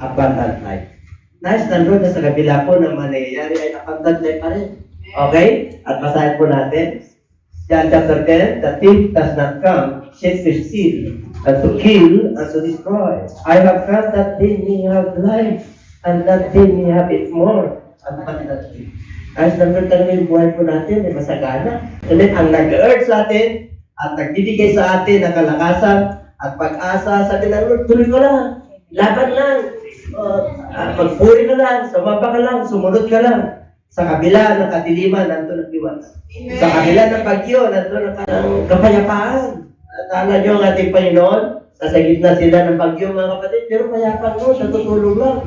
abundant life. Nice, nandun na sa kabila po na mangyayari ay abundant life pa rin. Okay? At basahin po natin. John chapter 10, the thief does not come, except to steal, and to kill, and to destroy. I have come that they may have life, and that they may have it more abundantly. Ayos nandun talaga yung buhay po natin, ay masagana. Kasi ang nag-urge sa atin, at nagbibigay sa atin ng kalakasan, at pag-asa sa atin, tuloy ko lang, laban lang, magpuri ka lang, sumaba ka lang, sumunod ka lang. Sa kabila ng kadiliman, nandun ang liwanag. Sa kabila ng bagyo, nandun ang kapayapaan. Akala nyo ang ating Panginoon, nasa gitna sila ng bagyo, mga kapatid, pero payapaan mo, sa tutulong lang.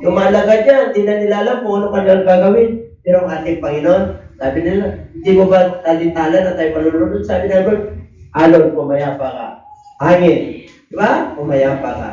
Yung malagad niya, hindi na nila alam kung ano kanilang gagawin. Pero ang ating Panginoon, sabi nila, hindi mo ba talitala na tayo malulunod? Sabi na, alon, pumayapa ka. Hangin. Diba? Pumayapa ka.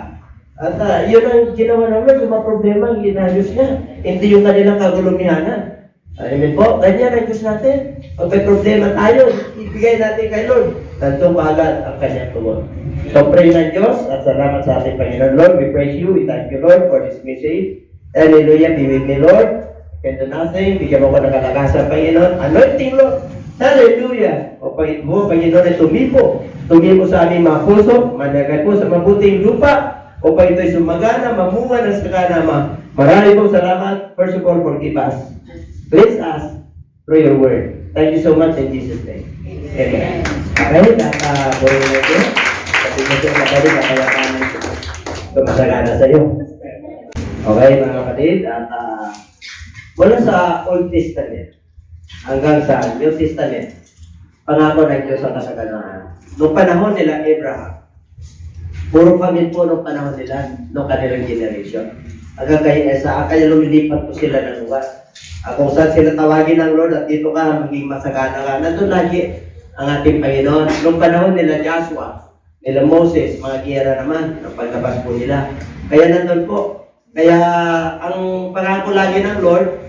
At yun ang ginawa naman, yung mga problema, ang inayos niya. Hindi yung kanilang kagulumihanan. Amen po. Ganyan ang Diyos natin. Pag may problema tayo, ibigay natin kay Lord. Nandun kaagad ang kanyang tugon. So pray ng Diyos at salamat sa ating Panginoon. Lord, we praise you. We thank you, Lord, for this message. Hallelujah. Be with me, Lord. Can do nothing. Bigyan mo ko ng kalakasan, Panginoon. Anointing, Lord. Hallelujah. O Panginoon mo, Panginoon, ay tumipo. Tumipo sa aming mga puso. Managay po sa mabuting lupa. O pa ito'y sumagana, mamunga ng sakanama. Marami pong salamat. First of all, forgive us. Bless us through your word. Thank you so much in Jesus' name. Amen. Okay, buhay mo ito. Kasi kasi ang kapatid, kapayapaan ito. Tumasagana sa iyo. Okay, mga kapatid, at mula sa Old Testament hanggang sa New Testament, pangako ng Diyos ang kasaganaan. Noong panahon nila Abraham, puro famine po noong panahon nila, noong kanilang generation. Hanggang kaya lumilipat po sila ng lugar. Kung saan sila tawagin ng Lord at dito ka, maging masagana ka. Nandun lagi ang ating Panginoon. Noong panahon nila Joshua, nila Moses, mga giyera naman, ang paglabas po nila. Kaya nandun po. Kaya ang pangako lagi ng Lord,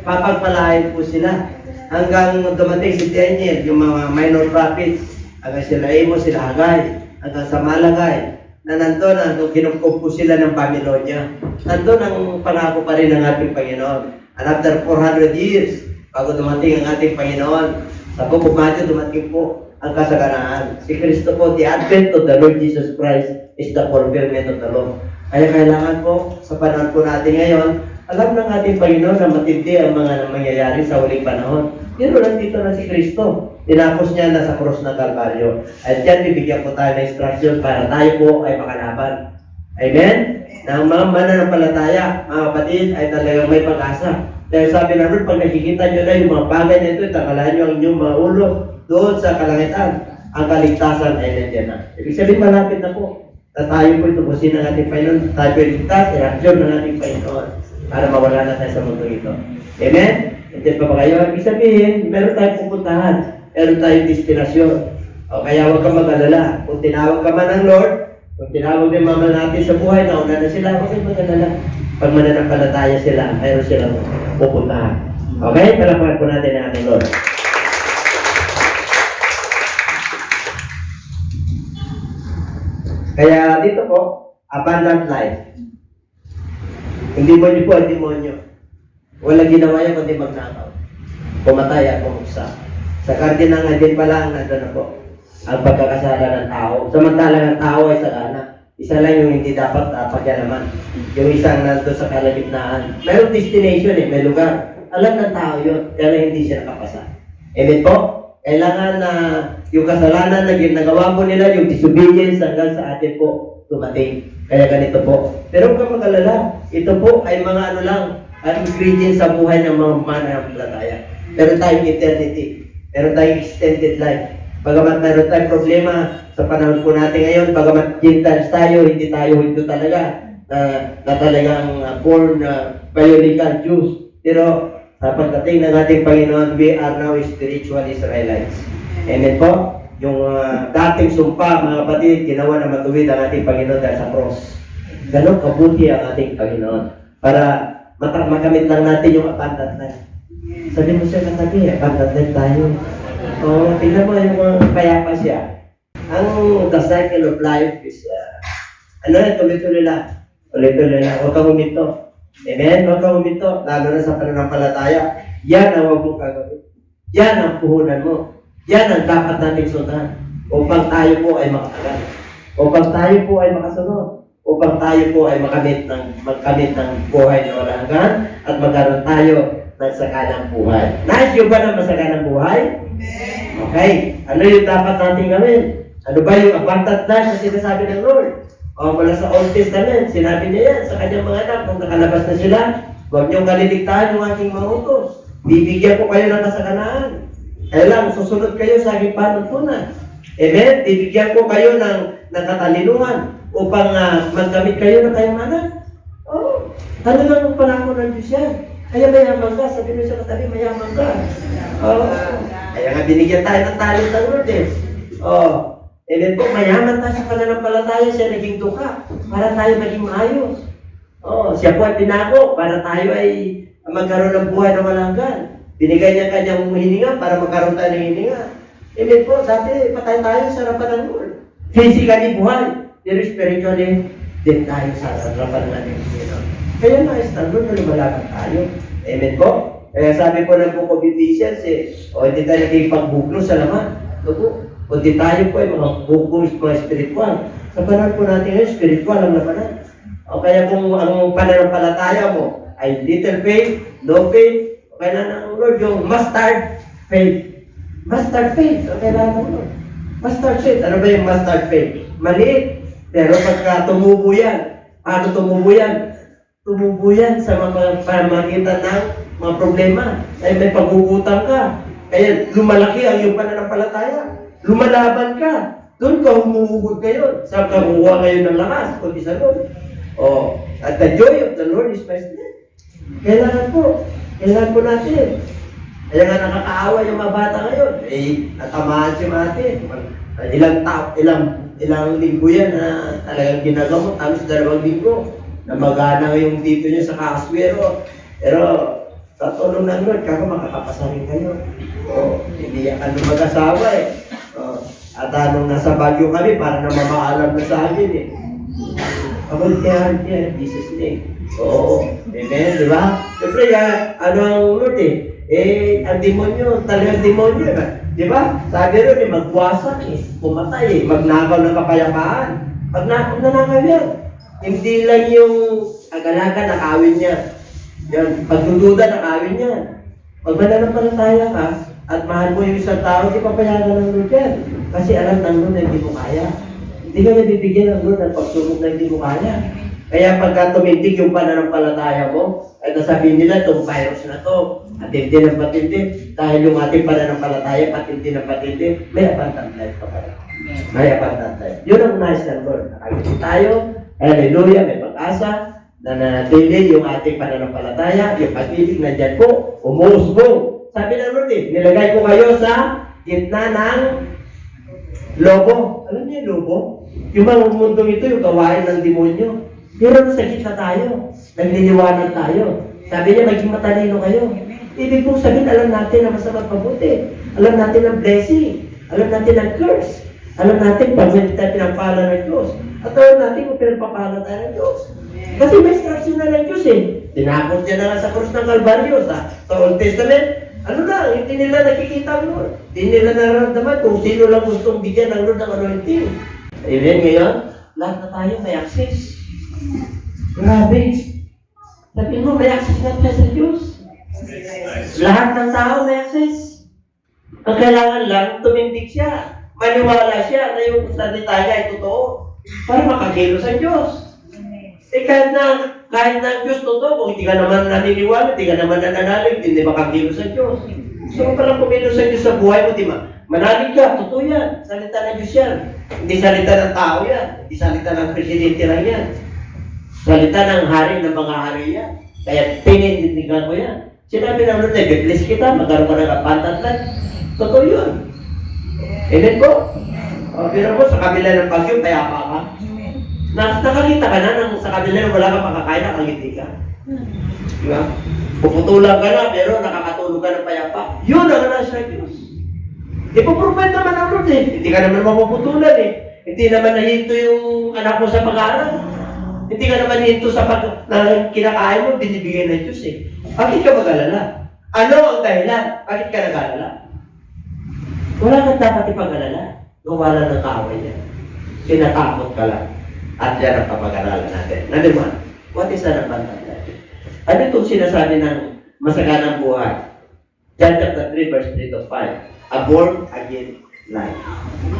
papagpalain po sila. Hanggang dumating si Daniel, yung mga minor prophets, hanggang sila Amos, sila Hagay, hanggang sa Malagay, na nandun, nung kinupkup po sila ng Babylonia. Nandun ang pangako pa rin ng ating Panginoon. And after 400 years, bago dumating ang ating Panginoon, sa Book of Matthew, dumating po ang kasaganaan. Si Kristo po, the advent of the Lord Jesus Christ is the fulfillment of the law. Kaya kailangan po, sa panahon po natin ngayon, alam ng ating Panginoon na matindi ang mga mangyayari sa huling panahon. Pero nandito na si Kristo. Tinapos niya na sa cross ng Kalbaryo. At yan, bibigyan po tayo ng instruction para tayo po ay makalaban. Amen? Na ang mga mananampalataya, mga kapatid, ay talagang may pag-asa. Dahil sabi na rin, pag nakikita nyo na yung mga bagay na ito, takalaan nyo ang inyong mga ulo doon sa kalangitan. Ang kaligtasan ay nandiyan na. Ibig sabihin, malapit na po. Na tayo po tubusin ng ating Panginoon. Tayo po iligtas, reaksyon ng ating Panginoon para mawala na tayo sa mundo ito. Amen? Hindi pa ba kayo? Ibig sabihin, meron tayong pupuntahan. Meron tayong destinasyon. O kaya huwag kang mag-alala. Kung tinawag ka man ng Lord, kung tinawag din mama natin sa buhay, nauna na sila, huwag kang mag-alala. Pag mananampalataya sila, mayroon silang pupuntahan. Okay? Palakpakan po natin ang ating Lord. Kaya dito po, abundant life. Hindi mo niyo po ang demonyo. Walang ginawa yan kundi magnakaw. Pumatay at pumuksa. Sa kardinal nga din pala, nandun na po ang pagkakasala ng tao. Samantalang ang tao ay sagana. Isa lang yung hindi dapat pagyalaman. Yung isang nandun sa kalagitnaan. Mayroong destination may lugar. Alam ng tao yun, kaya hindi siya nakapasa. Amen po? Kailangan na yung kasalanan na ginagawa po nila, yung disobedience hanggang sa atin po dumating. Kaya ganito po. Pero huwag kang mag-alala. Ito po ay mga ano lang, ingredients sa buhay ng mga mananampalataya. Meron tayong eternity. Meron tayong extended life. Bagamat meron tayong problema sa panahon po natin ngayon, bagamat Gentiles tayo, hindi tayo Hindu talaga, na talagang born biological Jews. Pero sa pagdating ng ating Panginoon, we are now spiritual Israelites. Amen po? Yung dating sumpa, mga kapatid, ginawa na matuwid ang ating Panginoon dahil sa cross. Ganon kabuti ang ating Panginoon. Para makamit lang natin yung abundant life. Sabi mo siya katabi, abundant life tayo. Tingnan mo yung mga payapa siya. Ang the cycle of life is, tuloy-tuloy lang. Ulit-ulit na, huwag kang huminto. Amen? Huwag kang huminto, lalo na sa pananampalataya. Yan ang huwag mong gagawin. Yan ang puhunan mo. Yan ang dapat nating sundan upang tayo po ay makatagal. Upang tayo po ay makasunod. Upang tayo po ay magkamit ng buhay na walang hanggan at magkaroon tayo ng saganang buhay. Nais nyo ba ng masaganang buhay? Okay. Ano yung dapat natin gawin? Ano ba yung abundant life na sinasabi ng Lord? O mula sa Old Testament, sinabi niya yan sa kanyang mga anak kung nakalabas na sila. Huwag niyong kaliligtaan yung aking mga utos. Bibigyan ko kayo ng kasaganaan. Kaya lang, susunod kayo sa aking panuntunan. Amen? Bibigyan ko kayo ng katalinuhan upang magkamit kayo ng kayamanan. Oh, ano lang ang pangako ng Diyos yan? Kaya mayaman ka. Sabi mo sa katabi, mayaman ka. Oh, kaya nga binigyan tayo ng talent ng Lord eh. Oh, amen po, mayaman tayo sa pananampalataya, siya naging duka para tayo maging maayos. Oh, siya po ay pinako para tayo ay magkaroon ng buhay na walang hanggan. Binigay niya kanyang hininga para magkaroon tayo ng hininga. Amen po, dati patay tayo sa harapan ng Lord. Physically buhay, pero spiritually din tayo sa harapan ng ating Panginoon. Kaya na Lord na lumalakan tayo. Amen po. Kaya sabi po ng Book of Ephesians hindi tayo naging pagbuklo sa laman. Kundi tayo po ay mga bukong mga spiritual. Sa panahon po natin ngayon, spiritual ang labanan. O kaya kung ang pananampalataya mo ay little faith, no faith, o kaya ng Lord yung mustard faith. Mustard faith, o kailangan mo Lord. Mustard faith, ano ba yung mustard faith? Maliit. Pero pagka tumubo yan, paano tumubo yan? Tumubo yan sa mga pamagitan ng mga problema. Ay may pag-uutang ka. Kaya lumalaki ang iyong pananampalataya. Lumalaban ka. Doon ka humuhugod kayo. Saan ka kukuha ngayon ng lakas? Kundi sa Lord. Oh, at the joy of the Lord is my strength. Kailangan po natin. Kaya nga nakakaawa yung mga bata ngayon. Natamaan si Mati. Ilang linggo yan na talagang ginagamot. Tapos 2 linggo na magana yung dito niya sa kaswero. Pero sa tulong ng Lord, kako makakapasa rin kayo. Oh, hindi yan mag-asawa eh. Oh, at nung nasa Baguio kami, para na mamaalam na sa akin eh. Kabuntihan niya, Jesus name. Oo, amen, di ba? Siyempre, ano ang Lord eh? Ang demonyo, talagang demonyo na. Di ba? Sabi rin magwasak pumatay magnakaw ng kapayapaan. Pag nanakaw yan, hindi lang yung agalaga nakawin niya. Yan, pagdududa nakawin niya. Pag mananampalataya ka, at mahal mo yung isang tao, di papayagan ng Lord yan. Kasi alam ng Lord na hindi mo kaya. Hindi ka nabibigyan ng Lord ng pagsubok na hindi mo kaya. Kaya pagka tumindig yung pananampalataya mo, ay nasabihin nila, itong virus na to, patindi ng patindi. Dahil yung ating pananampalataya, patindi ng patindi, may abundant life pa pala. May abundant life. Yun ang nais ng Lord. Nakagin tayo, hallelujah, may pag-asa, na nanatili yung ating pananampalataya, yung pag-ibig na dyan po, umusbong. Sabi ng Lord nilagay ko kayo sa gitna ng lobo. Alam niyo yung lobo? Yung mga mundong ito, yung gawain ng demonyo. Pero sa gitna tayo, nagliliwanag tayo. Sabi niya, maging matalino kayo. Ibig pong sabihin, alam natin na masama at mabuti. Alam natin ang blessing. Alam natin ang curse. Alam natin pag tayo pinagpala ng Diyos. At alam natin kung pinagpapala tayo ng Diyos. Kasi may instruction na ng Diyos Tinakot niya na nga sa krus ng Kalbaryo sa Old Testament. Ano lang, hindi nila nakikita ang Lord. Hindi nila nararamdaman kung sino lang gustong bigyan ng Lord ng anointing. Amen, ngayon, lahat na tayo may access. Grabe. Sabihin mo, may access na tayo sa Diyos. Lahat ng tao may access. Ang kailangan lang, tumindig siya. Maniwala siya na yung salita niya ay totoo. Para makakilos ang Diyos. Kahit na Diyos totoo, kung hindi ka naman naniniwala, hindi ka naman nananalig, hindi makakilos ang Diyos. So, palang kumilos ang Diyos sa buhay mo, di ba? Manalig ka, totoo yan. Salita ng Diyos yan. Hindi salita ng tao yan. Hindi salita ng presidente lang yan. Salita ng hari ng mga hari yan. Kaya pinindigan ko yan. Sinabi ng Lord, bless kita, magkaroon ka ng abundant life. Totoo yun. Amen po. Pero po, sa kabila ng bagyo, kaya pa ka. Nakakita ka na nang sa kabila ng wala kang makakain, nakangiti ka. Diba? Puputulan ka na, pero nakakatulog ka ng payapa. Yun ang nasa Diyos. Ipoprovide naman ang Lord Hindi ka naman mapuputulan Hindi naman nahinto yung anak mo sa pag-aaral. Hindi ka naman hinto sa na kinakain mo, binibigay ng Diyos eh. Bakit ka mag-alala? Ano ang dahilan? Bakit ka nag-alala? Wala kang dapat ipag-alala. Nawala ng kaaway niya. Tinatakot ka lang. At yan ang kapag-aralan natin. Number one, what is an abundant life? Ano itong sinasabi ng masaganang buhay? John chapter 3, verse 3 to 5. A born again life.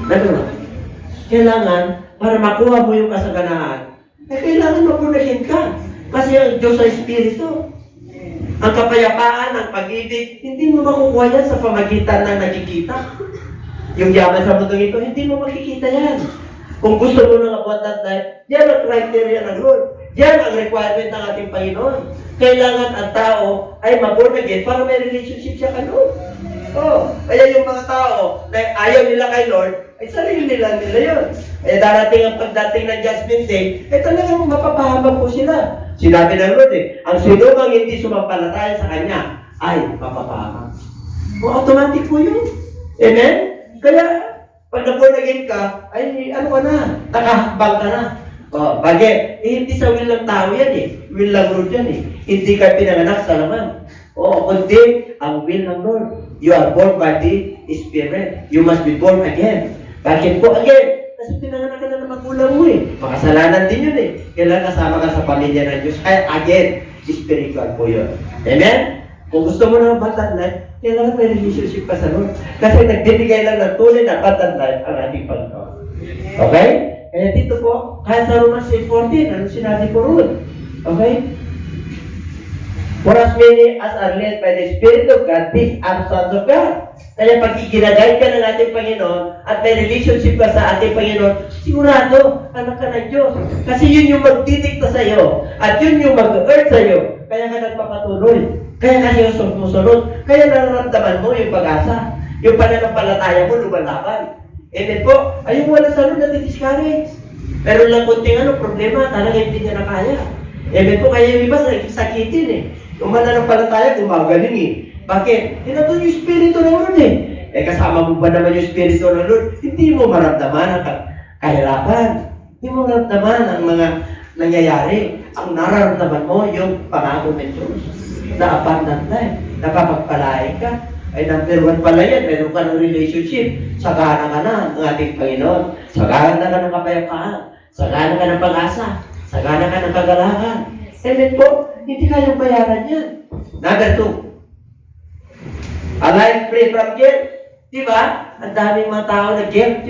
Number one, kailangan, para makuha mo yung kasaganaan, kailangan mapunahin ka. Kasi ang Diyos ay Espiritu. Ang kapayapaan, ang pag-ibig, hindi mo makukuha yan sa pamagitan ng nakikita. Yung yaman sa mundo ito, hindi mo makikita yan. Kung gusto mo ng abundant life, yan ang criteria ng Lord. Yan ang requirement ng ating Panginoon. Kailangan ang tao ay maborn again para may relationship siya kay Lord. Oh, kaya yung mga tao na ayaw nila kay Lord, ay sarili nila yun. Kaya darating ang pagdating ng Judgment Day, ay talagang mapapahamak po sila. Sinabi ng Lord ang sinumang hindi sumampalataya sa Kanya, ay mapapahamak. O, automatic po yun. Amen? Kaya, pag na-born again ka, ay ano ka na, nakahakbang ka na. O, bagay, hindi sa will ng tao yan will ng Lord yan Hindi ka pinanganak sa laman. O, kundi ang will ng Lord. You are born by the Spirit. You must be born again. Bakit po again? Kasi pinanganak ka na ng magulang mo Makasalanan din yun Kailangan kasama ka sa pamilya ng Diyos. Kaya again, spiritual po yun. Amen? Kung gusto mo ng abundant life, kailangan may relationship ka sa Lord. Kasi nagbibigay lang ng tunay na abundant life ang ating Panginoon. Okay? Kaya dito po, kahit sa Romans 8:14, ano sinabi po roon? Okay? For as many as are led by the Spirit of God, these are sons of God. Kaya pag iginagay ka ng ating Panginoon at may relationship ka sa ating Panginoon, sigurado, anak ka ng Diyos. Kasi yun yung magdidikta sa iyo. At yun yung mag-earth sa iyo. Kaya ka nagpapatuloy. Kaya ka yung sumusunod. Kaya nararamdaman mo yung pag-asa. Yung pananampalataya mo, lumalaban. Amen po. Ayun wala sa Lord na discourage. Pero lang kunting problema, talaga hindi niya na kaya. Amen po. Kaya yung iba sakitin Yung mananampalataya, gumagaling Bakit? Nandun yung Espiritu ng Lord kasama mo ba naman yung Espiritu ng Lord? Hindi mo maramdaman ang kahirapan. Hindi mo maramdaman ang mga nangyayari. Ang nararamdaman mo yung pangako ng Diyos. Na abundant life. Nakapagpalain ka. Ay number one pala yan. Meron ka ng relationship. Sagana ka na ng ating Panginoon. Sagana ka ng kapayapaan. Sagana ka ng pag-asa. Sagana ka ng kagalakan. Amen po. Hindi kayang bayaran yan. Number two. A life free from guilt. Diba? Ang daming mga tao na guilt.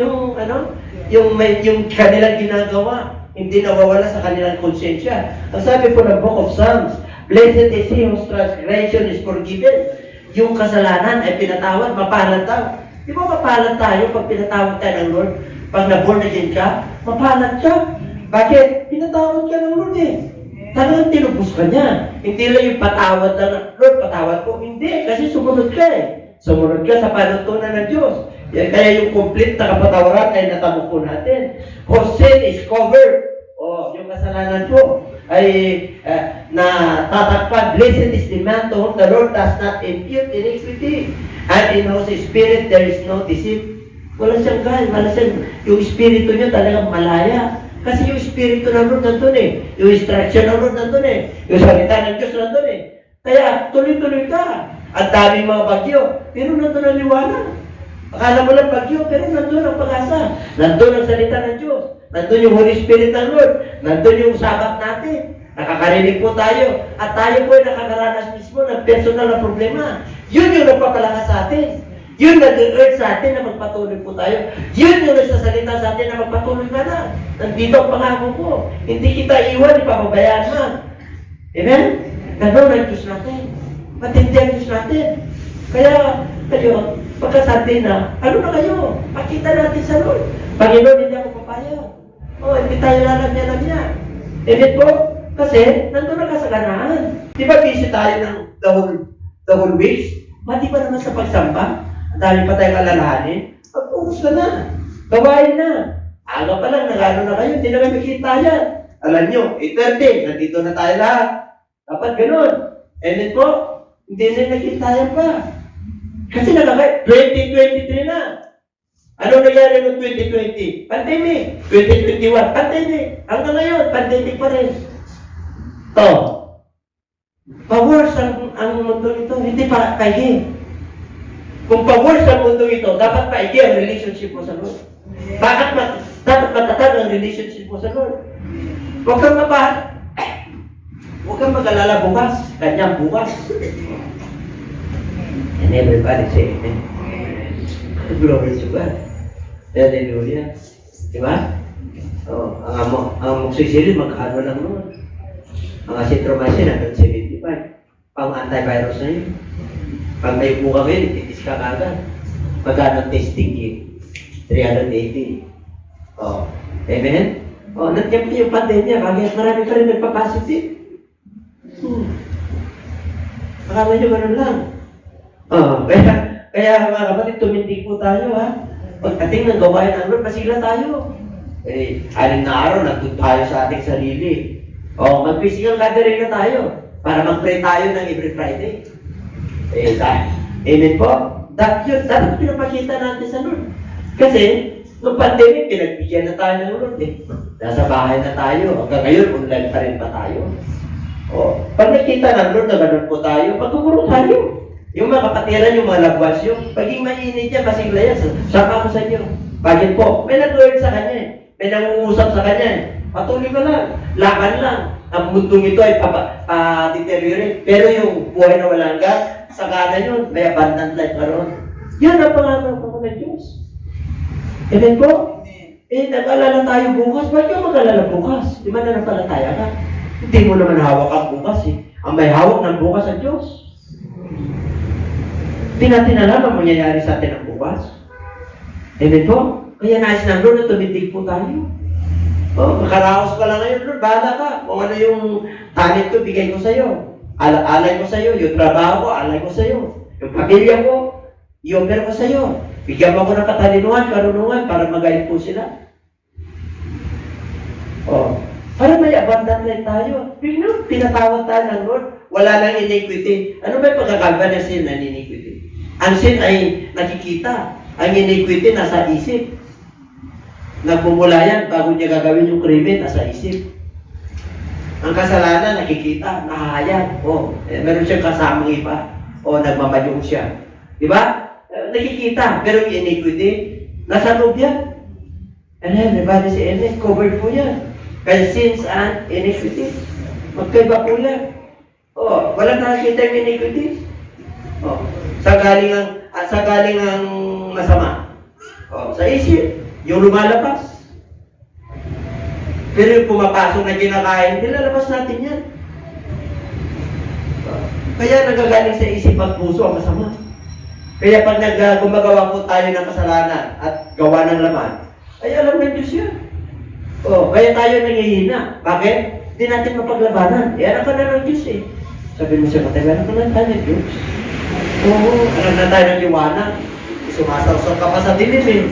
Yung kanilang ginagawa. Hindi nawawala sa kanilang konsensya. Ang sabi po ng Book of Psalms, blessed is he whose transgression is forgiven. Yung kasalanan ay pinatawad, mapalad daw. Di ba mapalad tayo pag pinatawad tayo ng Lord? Pag na-born again ka, mapalad ka. Bakit? Pinatawad ka ng Lord Talagang tinubos ka niya. Hindi lang yung patawad na, Lord, patawad ko. Hindi, kasi sumunod ka Sumunod ka sa panuntunan ng Diyos. Kaya yung complete na kapatawaran ay natamo po natin. For sin is covered. Yung kasalanan po ay natatakpan. Blessed is the man to whom the Lord does not impute iniquity. And in whose spirit there is no deceit. Wala siyang wala siyang, yung spirito niya talagang malaya. Kasi yung Espiritu ng Lord nandun Yung instruction ng Lord nandun Yung salita ng Diyos nandun Kaya tuloy-tuloy ka. Ang daming mga bagyo, pero nandun ang liwanag. Akala mo lang bagyo, pero nandun ang pag-asa. Nandun ang salita ng Diyos. Nandun yung Holy Spirit ng Lord. Nandun yung sabat natin. Nakakarinig po tayo. At tayo po ay nakakaranas mismo ng personal na problema. Yun yung nagpapalakas sa atin. Yun nag-urge sa atin na magpatuloy po tayo. Yun yung nagsasalita sa atin na magpatuloy ka na. Nandito ang pangako ko. Hindi kita iwan, ipapabayaan mo. Amen? Ganun ang Diyos natin. Matindi ang Diyos natin. Kaya kayo, pagkasabi na, ano na kayo? Pakita natin sa Lord. Panginoon, hindi ako papayag. Hindi tayo lalagyan niya. Amen po? Kasi, nandun ang kasaganaan. Di ba busy tayo ng the whole weeks? Di ba naman sa pagsamba? Ang dami pa tayong alalahanin. Pag-focus ka na. Gawain na. Aga pa lang, nagano na kayo. Hindi na kayo makita yan. Alam nyo, 8:30, nandito na tayo lahat. Dapat ganun. Amen po? Hindi na nakita yan pa. Kasi nalagay, 2023 na. Ano nangyari noong 2020? Pandemic. 2021, pandemic. Hanggang ngayon, pandemic pa rin. To. Pa-worse ang mundo ito. Hindi pa kaigi. Kung pa-worse ang mundo ito, dapat kaigi ang relationship mo sa Lord. Bakit dapat matatag ang relationship mo sa Lord? Huwag kang mabahal. Huwag kang mag-alala bukas. Kanyang bukas. And everybody say amen. Glory to God. Hallelujah. Diba? Oh, ang moxicillin, magkano lang naman. Ang azithromycin, 175. Pang antivirus na yun. Pag may buka ngayon, ititis ka agad. Magkano testing kit? 380. Oh, amen? Oh, nandiyan yung pandemya, bakit marami pa rin nagpa-positive? Akala nyo ganun lang. Oh, kaya mga kapatid, tumindig po tayo, ha? Pagdating ng gawain ng Lord, masila tayo. Aling na araw, nagtun tayo sa ating sarili. O, mag-physical gathering na tayo para mag-pray tayo ng every Friday. Amen po? Dapat pinapakita natin sa Lord. Kasi, nung pandemic, pinagbigyan na tayo ng Lord. Nasa bahay na tayo. Hanggang ngayon, online pa rin pa tayo. O, pag nakita ng Lord na ganun po tayo, magkukuro tayo. Yung mga kapatiran, yung mga labwas, yung paging mainit niya, kasing layas, sama ko sa inyo. Bakit po? May nag-word sa kanya. May nangungusap sa kanya. Patuloy ka lang. Laban lang. Ang mundong ito ay deteriorate. Pero yung buhay na walang God, sa kanan yun, may abundant life karon. Yan ang pangalan ko ng Diyos. Amen po? Nag-alala tayo bukas. Bakit ka mag-alala bukas? Di ba nanampalataya ka? Hindi mo naman hawak ang bukas eh. Ang may hawak ng bukas ang Diyos. Hindi natin alam ang mangyayari sa atin ang bukas. Amen po? Kaya nais ng Lord na tumitig po tayo. Oh, makaraos ka lang ngayon, Lord. Bahala ka. Kung ano yung talent ko, bigay ko sa'yo. Alay ko sa'yo. Yung trabaho ko, alay ko sa'yo. Yung pamilya ko, i-offer ko sa'yo. Bigyan mo ko ng katalinuhan, karunungan, para mag-guide po sila. Oh, para may abundant life tayo. Pinatawag tayo ng Lord. Wala lang iniquity. Ano ba yung pagkakaba ng sin na iniquity? Ang sin ay nakikita. Ang iniquity nasa isip. Nagmumula yan bago niya gagawin yung krimen, nasa isip. Ang kasalanan, nakikita, nahahayag. Meron siyang kasamang iba. Nagmamayong siya. Di ba? Nakikita. Pero yung iniquity, nasa loob yan. And everybody say, covered po yan. Kaya sins and iniquity. Magkaiba po yan. Walang nakikita yung iniquity. Sa galing ang masama. Sa isip, yung lumalabas. Pero yung pumapasok na kinakain, nilalabas natin yan. Kaya nagagaling sa isip at puso ang masama. Kaya pag gumagawa po tayo ng kasalanan at gawa ng laman, ay alam ng Diyos yan. Kaya tayo nangihina. Bakit? Hindi natin mapaglabanan. Anak ka na ng Diyos eh. Sabi mo siya, anak ka na tayo ng Diyos. Anak na tayo ng liwanag. Sumasawsaw ka pa sa dilim eh.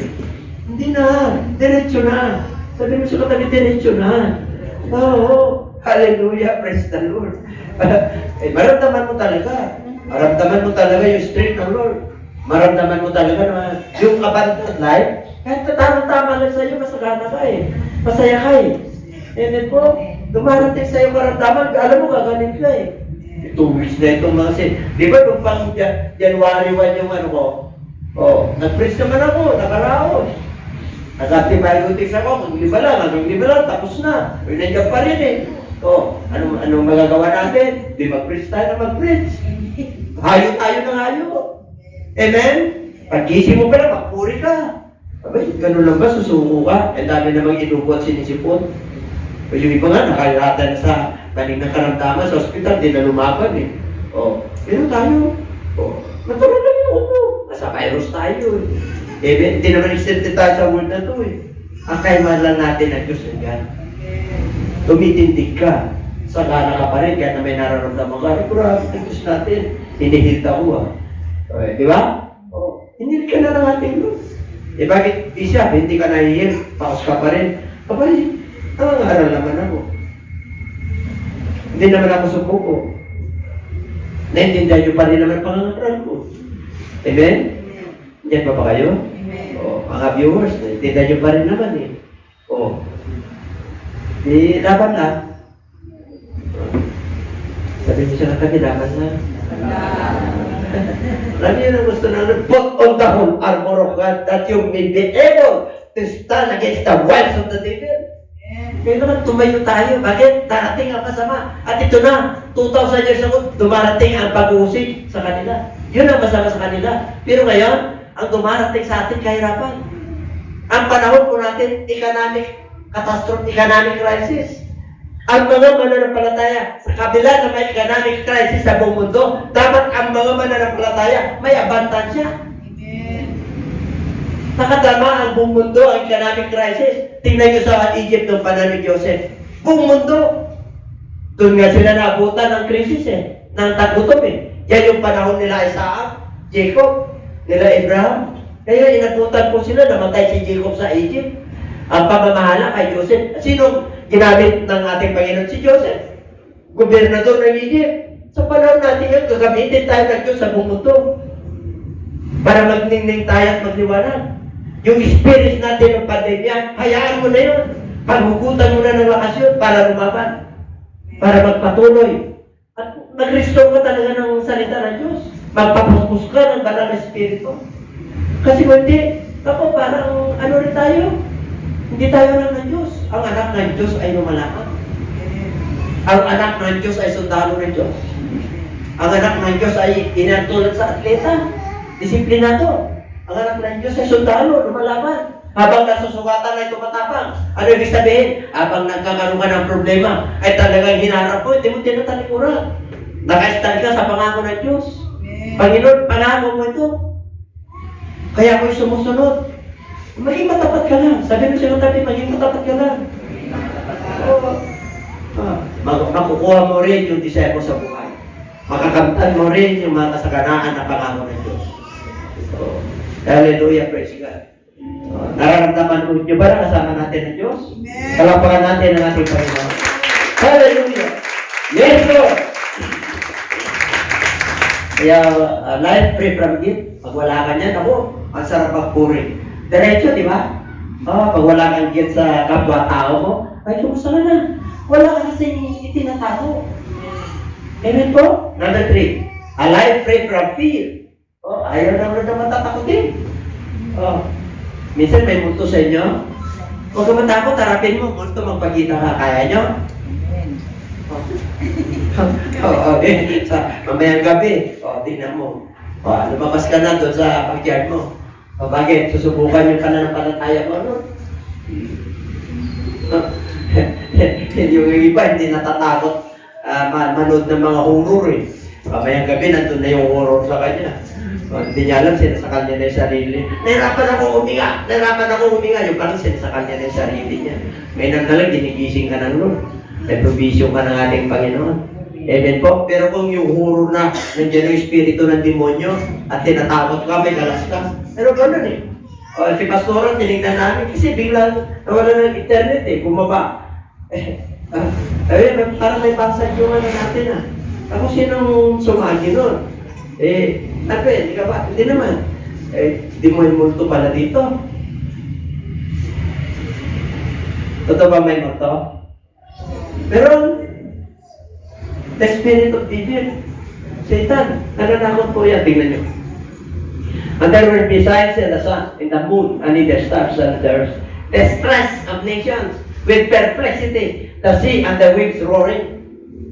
Hindi na. Diretso na. Sabi mo siya, diretso na. Hallelujah. Praise the Lord. Maramdaman mo talaga. Maramdaman mo talaga yung strength ng Lord. Maramdaman mo talaga na yung abundant life. Kahit tamang-tama lang sa'yo, masagana ka eh. Masaya ka eh. Amen po. Dumarating sa'yo karamdaman, alam mo, gagaling ka eh. 2 weeks na itong mga sin. Di ba nung pang January 1 yung ano ko? Nag-preach naman ako, nakaraos. Nag-antibiotics ako, hanggang liba lang, tapos na. Nandiyan pa rin eh. Anong magagawa natin? Di mag-preach tayo na mag-preach. Hayo tayo ng hayo. Amen? Pag-gising mo pala, magpuri ka. Abay, ganun lang ba? Susuko ka? Ang dami namang inubo at sinisipon. Yung iba nga, nakalata na sa kaning ng karamdaman sa ospital, di na lumaban eh. Pero tayo, natuloy lang yung upo. Nasa virus tayo eh. Hindi naman extended tayo sa world na to eh. Ang kaiman lang natin ang Diyos ng God. Tumitindig ka. Sagana ka pa rin, kaya na may nararamdaman ka. Grabe ang Diyos natin. Hinihilta ko Di ba? Hinihil ka na ng ating Lord. Bakit siya, hindi ka nahihil, paus ka pa rin. Abay, nangangaral naman ako. Hindi naman ako subuko. Naintindihan nyo pa rin naman pangangaral ko. Amen? Diyan pa ba kayo? mga viewers, tinda nyo pa rin naman eh. O, di laban na. Sabi mo siya kami, laban na. Lagi na gusto na, put on the whole armor of God that you may be able to stand against the wiles of the devil. Kaya naman tumayo tayo. Bakit? Darating ang masama. At ito na, 2,000 years ago, dumarating ang pag-uusig sa kanila. Yun ang masama sa kanila. Pero ngayon, ang dumarating sa atin, kahirapan. Ang panahon po natin, economic catastrophe, economic crisis. Ang mga mananampalataya, sa kabila na may economic crisis sa buong mundo, dapat ang mga mananampalataya may abantansya. Nakatama ang buong mundo ang economic crisis. Tingnan nyo sa Egypt ng panahon ni Joseph. Buong mundo. Doon nga sila naabutan ng krisis ng tagutom Yan yung panahon nila Isaac, Jacob, nila Abraham. Kaya inabutan po sila, namatay si Jacob sa Egypt. Ang pamamahala kay Joseph. Sino ginamit ng ating Panginoon? Si Joseph. Gobernador ng Egypt. Sa panahon natin yun, gagamitin tayo ng Diyos sa buong mundo. Para magningning tayo at magliwanag. Yung experience natin ng pandemya, hayaan mo na yun. Paghugutan mo na ng lakas yun para lumaban. Para magpatuloy. At mag-restore ka talaga ng salita ng Diyos. Magpapuskus ka ng banal na Espiritu. Kasi kung hindi, ako parang ano rin tayo. Hindi tayo lang ng Diyos. Ang anak ng Diyos ay lumalakan. Ang anak ng Diyos ay sundalo ng Diyos. Ang anak ng Diyos ay inatulad sa atleta. Disiplinado. Ang anak ng Diyos ay sundalo, lumalaban. Habang nasusugatan ay tumatapang. Ano ibig sabihin? Habang nagkakaroon ka ng problema, ay talagang hinarap mo, hindi mo tinatalikuran. Naka-stand ka sa pangako ng Diyos. Panginoon, pangako mo ito. Kaya ako'y sumusunod. Maging matapat ka lang. Sabi mo siya ng tabi, maging matapat ka lang. Makukuha mo rin yung disciple sa buhay. Makakamtan mo rin yung mga kasaganaan na pangako ng Diyos. Hallelujah, praise God. Nararamdaman mo nyo ba na kasama natin ng Diyos? Palapakan natin ang ating Panginoon. Hallelujah! Yes, Lord! Kaya, life free from guilt. Pag wala ka niyan, ako, ang sarap magpuri. Diretso, di ba? Pag wala kang guilt sa kapwa-tao mo, ay, kumusta ka na? Wala ka kasi itinatago. Amen po? Number 3, a life free from fear. Ayaw naman tatakutin. Minsan may multo sa inyo. Huwag ka matakot, harapin mo. Multo, magpagita ka. Kaya nyo? Sa mamayang gabi. Tingnan mo. Lumabas ka na doon sa backyard mo. Bakit? Susubukan yung pananampalataya mo, ano? Yung iba, hindi natatakot manood ng mga horror Mamayang gabi, nandun na yung horror sa kanya. Hindi niya alam, sinasakal niya na yung sarili. Nahirapan ako huminga. Yung parang sinasakal niya na yung sarili niya. May nagdalag, ginigising ka ng Lord. May provision ka ng ating Panginoon. Amen po. Pero kung yung horror na nandiyan yung espiritu ng demonyo at tinatakot ka, may galas ka. Pero gano'n si Pastoran, tinignan namin kasi biglang nawala ng internet bumaba. Parang may pasag yung natin Ako sinong sumagi nun? Hindi ka ba? Hindi naman. Di mo yung multo pala dito. Totoo ba may multo? Pero, the spirit of devil, Satan, nananakot po yan. Tingnan nyo. And there will be signs in the sun, in the moon, and in the stars and the earth. The stress of nations, with perplexity, the sea and the waves roaring.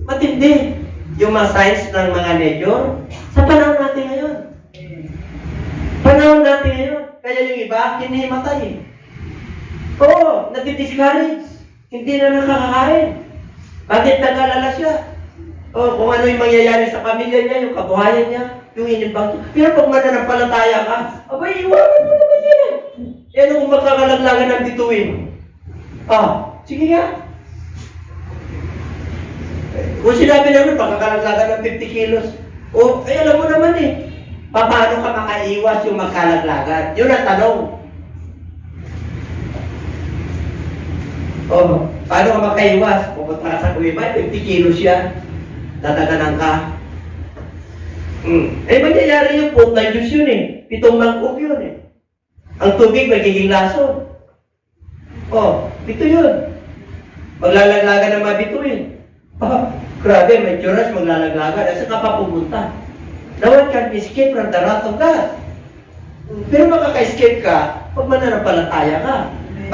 Matindi yung mga signs ng mga nature sa panahon natin ngayon. Kaya yung iba, hinihimatay Oo, nadi-discourage. Hindi na nakakakain. Bakit nag-alala siya? Kung ano yung mangyayari sa pamilya niya, yung kabuhayan niya, yung inimbang. Pero pag mananampalataya ka, abay, iwanan mo naman yan. Ano kung magkakalaglagan ng bituin? Sige nga. Kung sinabi namin, magkakalaglagan ng 50 kilos, alam mo naman paano ka makaiwas yung magkalaglagan? Yun ang tanong. Paano ka makaiwas? Pupunta ka sa kuwibay, 50 kilos yan. Tataganan ka. Mangyayari yung food ng Diyos yun 7 mangkok yun Ang tubig magiging lason. Oh, bito yun. Maglalaglagan ng mga bituin. Oh, grabe, may Juras maglalaglagan. Asa ka pa pumunta? No one can escape from the wrath of God. Pero makaka-escape ka pag mananampalataya ka.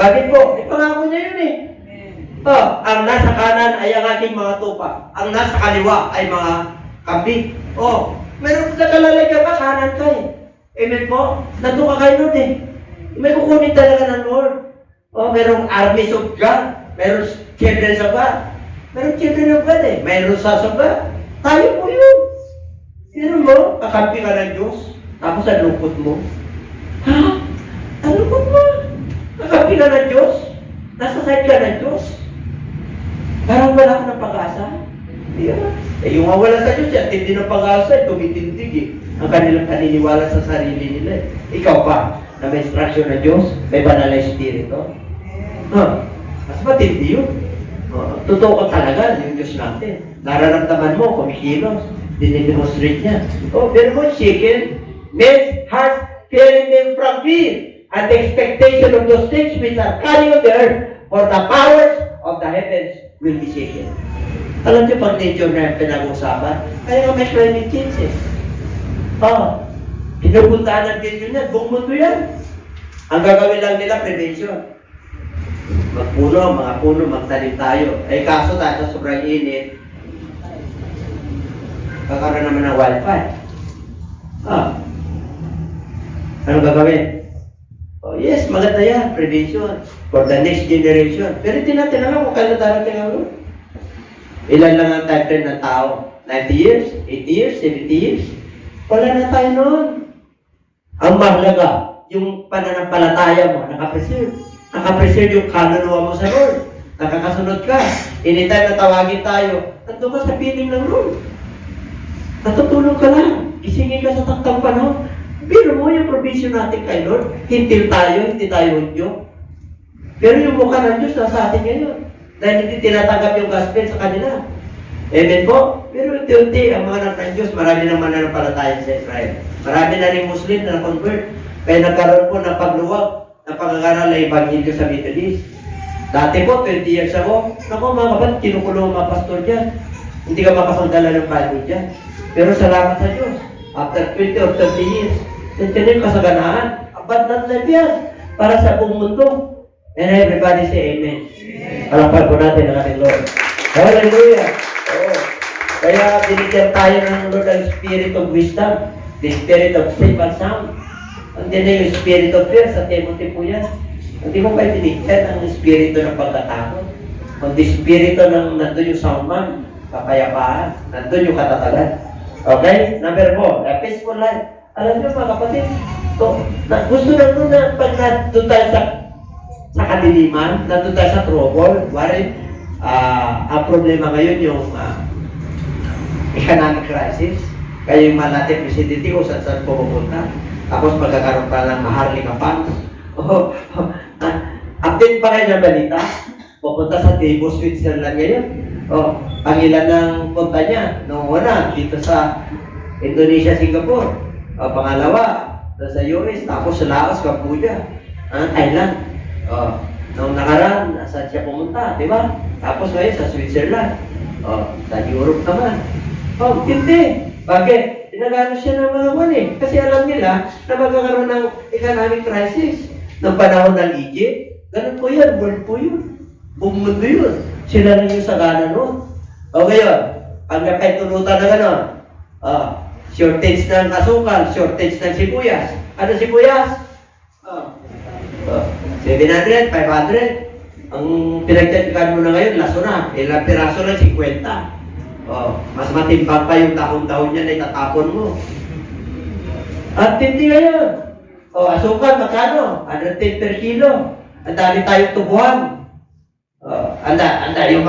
Bakit po? Ipangako niya yun eh. Oh, ang nasa kanan ay ang aking mga tupa. Ang nasa kaliwa ay mga kapi. Oh, meron nakalalagyan ka, kanan ka eh. Amen po? Nandun ka kayo nun eh. May kukunin talaga ng Lord. Oh, merong armies of God. Meron children of God. Meron children of God eh. Meron sons of God. Tayo po yun. Sino mo? Kakampi ka ng Diyos. Tapos ang lungkot mo. Ha? Ang lungkot mo? Kakampi ka ng Diyos? Nasa side ka ng Diyos? Parang wala ka ng pag-asa? Yeah. Eh, yung mawala sa Diyos, yan, hindi ng pag-asa, tumitindig eh. Ang kanilang paniniwala sa sarili nila eh. Ikaw pa, na may instruction ng Diyos, may banal na espiritu. Mas matindi yun. Totoo ka talaga yung Diyos natin. Nararamdaman mo, kumikilos, dinidemonstrate niya. Pero mo shaken, men's hearts fearing them from fear, and the expectation of those things which are coming on the earth, for the powers of the heavens will be shaken. Alam niyo pag nature na pinag-usapan, kaya nga may climate change eh. Pinupuntaan ng din yun yan, buong mundo yan. Ang gagawin lang nila, prevention. Magpuno, mga puno, magtanim tayo. Eh kaso tayo sa sobrang init, kakaroon naman ng wildfire. Ano gagawin? Oh yes, maganda yan, prevention for the next generation. Pero hindi natin alam kung kailan darating ang Lord. Ilan lang ang time frame ng tao? 90 years? 80 years? 70 years? Wala na tayo noon. Ang mahalaga, yung pananampalataya mo, nakapreserve. Nakapreserve yung kaluluwa mo sa Lord. Nakakasunod ka. Anytime na tawagin tayo, nandun ka sa piling ng Lord. Natutulog ka lang. Isingin ka sa taktang panahon. Pero mo yung provision natin kay Lord. Hintil tayo, hindi tayo hudyo. Pero yung mukha ng Diyos nasa atin ngayon. Dahil hindi tinatanggap yung gospel sa kanila. Amen po? Pero unti-unti, ang mga anak ng Diyos, marami nang mananampalataya sa Israel. Marami na rin Muslim na convert. Kaya nagkaroon po ng pagluwag ng pag-aaral na Ebanghelyo sa Middle East. Dati po, 20 years ago, ako mga kapatid, kinukulong mga pastor dyan. Hindi ka makapagdala ng Bible dyan. Pero salamat sa Diyos. After 20 or 30 years, nandiyan yung kasaganaan. Abundant life yan para sa buong mundo. And everybody say Amen. Palakpan po natin ang ating Lord. Hallelujah! Oo. Kaya binigyan tayo ng Lord ang spirit of wisdom, the spirit of safe and sound. Nandiyan na yung spirit of fear sa Timothy po yan. Hindi mo kayo binigyan ang espiritu ng pagkatakot. Kundi espiritu ng nandun yung sound man, kapayapaan, nandun yung katatagan. Okay? Number 4, a peaceful life. Alam niyo mga kapatid, gusto na nun na pag nandun tayo sa kadiliman, nandun tayo sa trouble, ang problema ngayon yung economic crisis. Kaya yung mga natin presidente kung saan pupunta. Tapos magkakaroon pa ng maharlika funds. Update pa kayo ng balita. Pupunta sa Davos, Switzerland ngayon. Ang ilan ng punta niya, noong una, dito sa Indonesia, Singapore. Pangalawa, sa US, tapos sa Laos, Cambodia, Thailand. Noong nakaraan, saan siya pumunta, di ba? Tapos ngayon sa Switzerland. Sa Europe naman. Hindi. Bakit? Tinagano siya ng mga wali. Kasi alam nila na magkakaroon ng economic crisis. Ng panahon ng Egypt. Ganun po yan. World po yun. Buong mundo yun. Sila rin yung sagana nun. O ngayon, pag napahitulutan na gano'n, shortage ng asukal, shortage ng sibuyas. Ano sibuyas? 700, 500. Ang pinagtatikan mo na ngayon, laso na. Ilang piraso na, 50. Mas matimbang pa yung taon-taon niya na itatapon mo. At hindi ngayon. Asukal, magkano? 110 per kilo. Ang dami tayong tubuhan. Anda, yung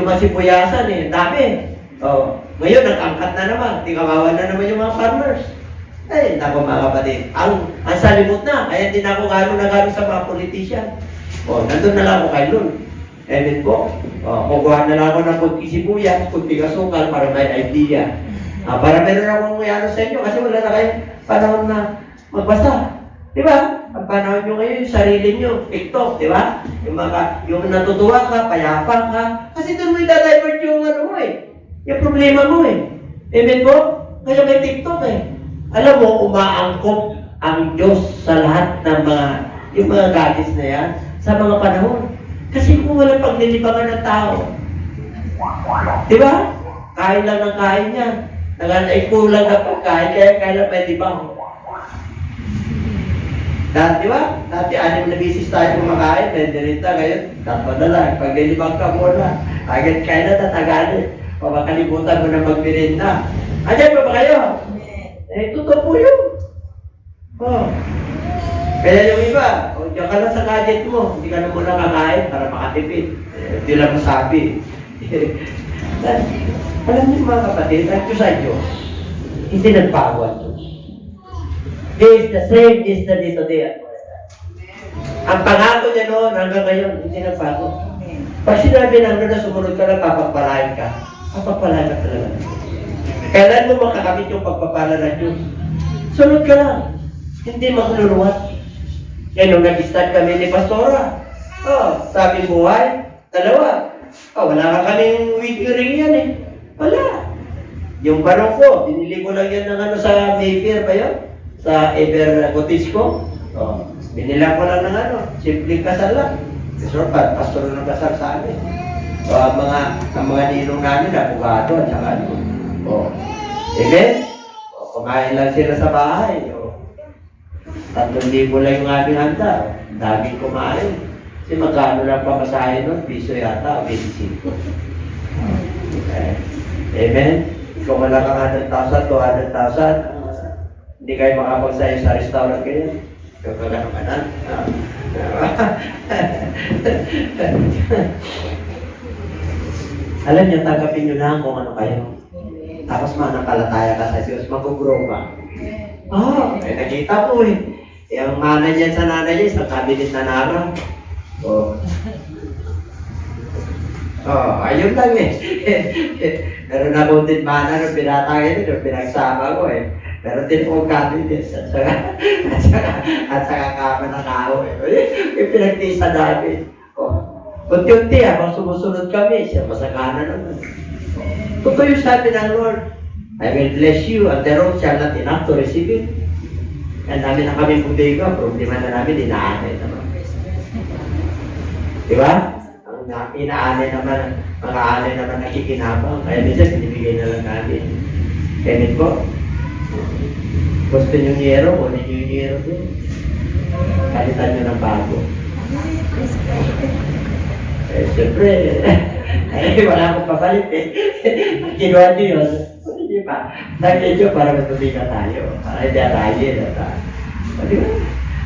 mga sibuyasan eh, dami. Ngayon, nag-angkat na naman. Tingkawawan na naman yung mga farmers. Ay, nako mga kapatid. Ang salimot na. Kaya hindi na ako gano'n sa mga politician. Nandun na lang ako kay Lord. Amen po. Kukuha na lang ako ng kunti sibuyas, kunti asukal para may idea. Para meron akong mayano sa inyo kasi wala na kayo panahon na magbasa. Di ba? Ang panahon nyo ngayon, yung sarili nyo, TikTok, di ba? Yung natutuwa ka, payapa ka. Kasi doon mo i-divert yung ano mo eh. Yung problema mo eh. Amen po? Kaya may TikTok eh. Alam mo, umaangkop ang Diyos sa lahat ng yung mga gadgets na yan sa mga panahon. Kasi kung walang paglilibangan ng tao, di ba? Kain lang ng kain yan. Ay kulang na pagkain, kaya kailan may libang. Dati ba? Dati 6 na bisis tayo kumakain, menderita ngayon, 3 na lang. Pag nilibang ka muna, agad kain na tatagalit. O makalimutan mo na magmerinda. Ayan pa ba kayo? Eh, totoo po yun. Oh. Kaya yung iba, diyan ka lang sa gadget mo, hindi ka na muna kakain para makatipid. Hindi lang masabi. Alam niyo mga kapatid, ang Diyos ay Diyos. Hindi nagbago ang Diyos. He is the same yesterday, today, and forever. Ang pangako niya noon hanggang ngayon, hindi nagbago. Pag sinabi ng na sumunod ka lang, papagpalain ka. Papagpalain ka talaga. Kailan mo makakamit yung pagpapala ng Diyos? Sunod ka lang. Hindi magluluwat. Kaya nung nag-start kami ni Pastora, sabi buhay, 2. Wala ka kaming wig earring yan eh. Wala. Yung barong ko, binili ko lang yan ng sa Mayfair ba yun? Sa Ever Cotisco. Binila ko lang ng simpleng kasal lang. So, pastor ng kasal sa amin. Ang mga ninong namin, abogado at saka ano. Amen? Kumain lang sila sa bahay. 3,000 lang yung aming handa. Daming kumain. Kasi magkano lang pamasahin nun? Piso yata, 25. Amen? Ikaw malaki ang 100,000, 200,000. Hindi kayo makapagsayo sa restaurant kayo. Ikaw ka lang naman. Alam niyo, tanggapin niyo lang kung ano kayo. Tapos mananampalataya ka sa Diyos, mag-grow ka. Nakita ko eh. Yung nanay niya sa nanay niya, isang cabinet na nara. Ayun lang eh. Meron akong tinmana nung pinatangin nung pinagsama ko eh. Meron din akong cabinet at saka kama na kao eh. Yung pinagtisa namin. Unti-unti habang sumusunod kami, siya masagana naman. Totoo yung sabi ng Lord, I will bless you and the road shall not enough to receive it. Kaya namin na kami bodega, problema na namin, inaanay naman. Diba? Ang inaanay naman, mga anay naman nakikinabang, kaya minsan binibigay na lang namin. Kaya po, gusto nyo yero, kunin nyo yung yero din. Kalitan nyo ng bago. Siyempre, wala akong papalit eh. Kinuha nyo yun. Hindi pa. Dahil nyo para matuloy na tayo. Para hindi atayin.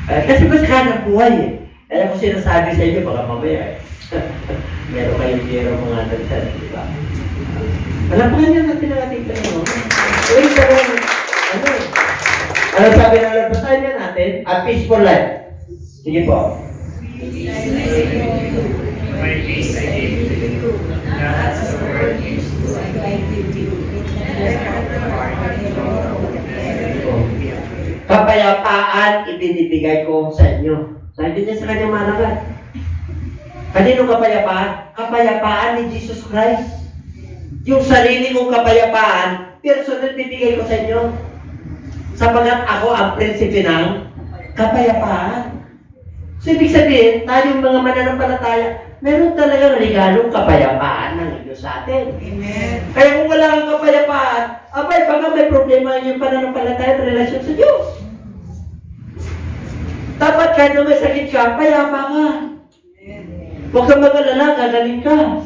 Kasi mas hanap buhay eh. Kaya kung sinasabi sa inyo, baka mamaya eh. Meron kayong meron mga nagsan, di ba? Alam pa nga natin ang ating tayo. Uy, parang, ano sabi ng Lord? Basahin nga natin, a peaceful life. Sige po. My peace I give to you, not as the world gives to you. I give to you. Kapayapaan ibinibigay ko sa inyo. Sabi niya sa kanyang managat. Kanino kapayapaan? Kapayapaan ni Jesus Christ. Yung sarili kong kapayapaan, personal bibigay ko sa inyo. Sapagat ako ang prinsipe ng kapayapaan. So, ibig sabihin, tayong mga mananampalataya, meron talagang regalong kapayapaan ng Diyos sa atin. Amen. Kaya kung wala kang kapayapaan, abay, baka may problema yung pananampalataya at relasyon sa Diyos. Dapat kahit na may sakit ka, payapa ka. Huwag kang mag-alala, gagaling ka.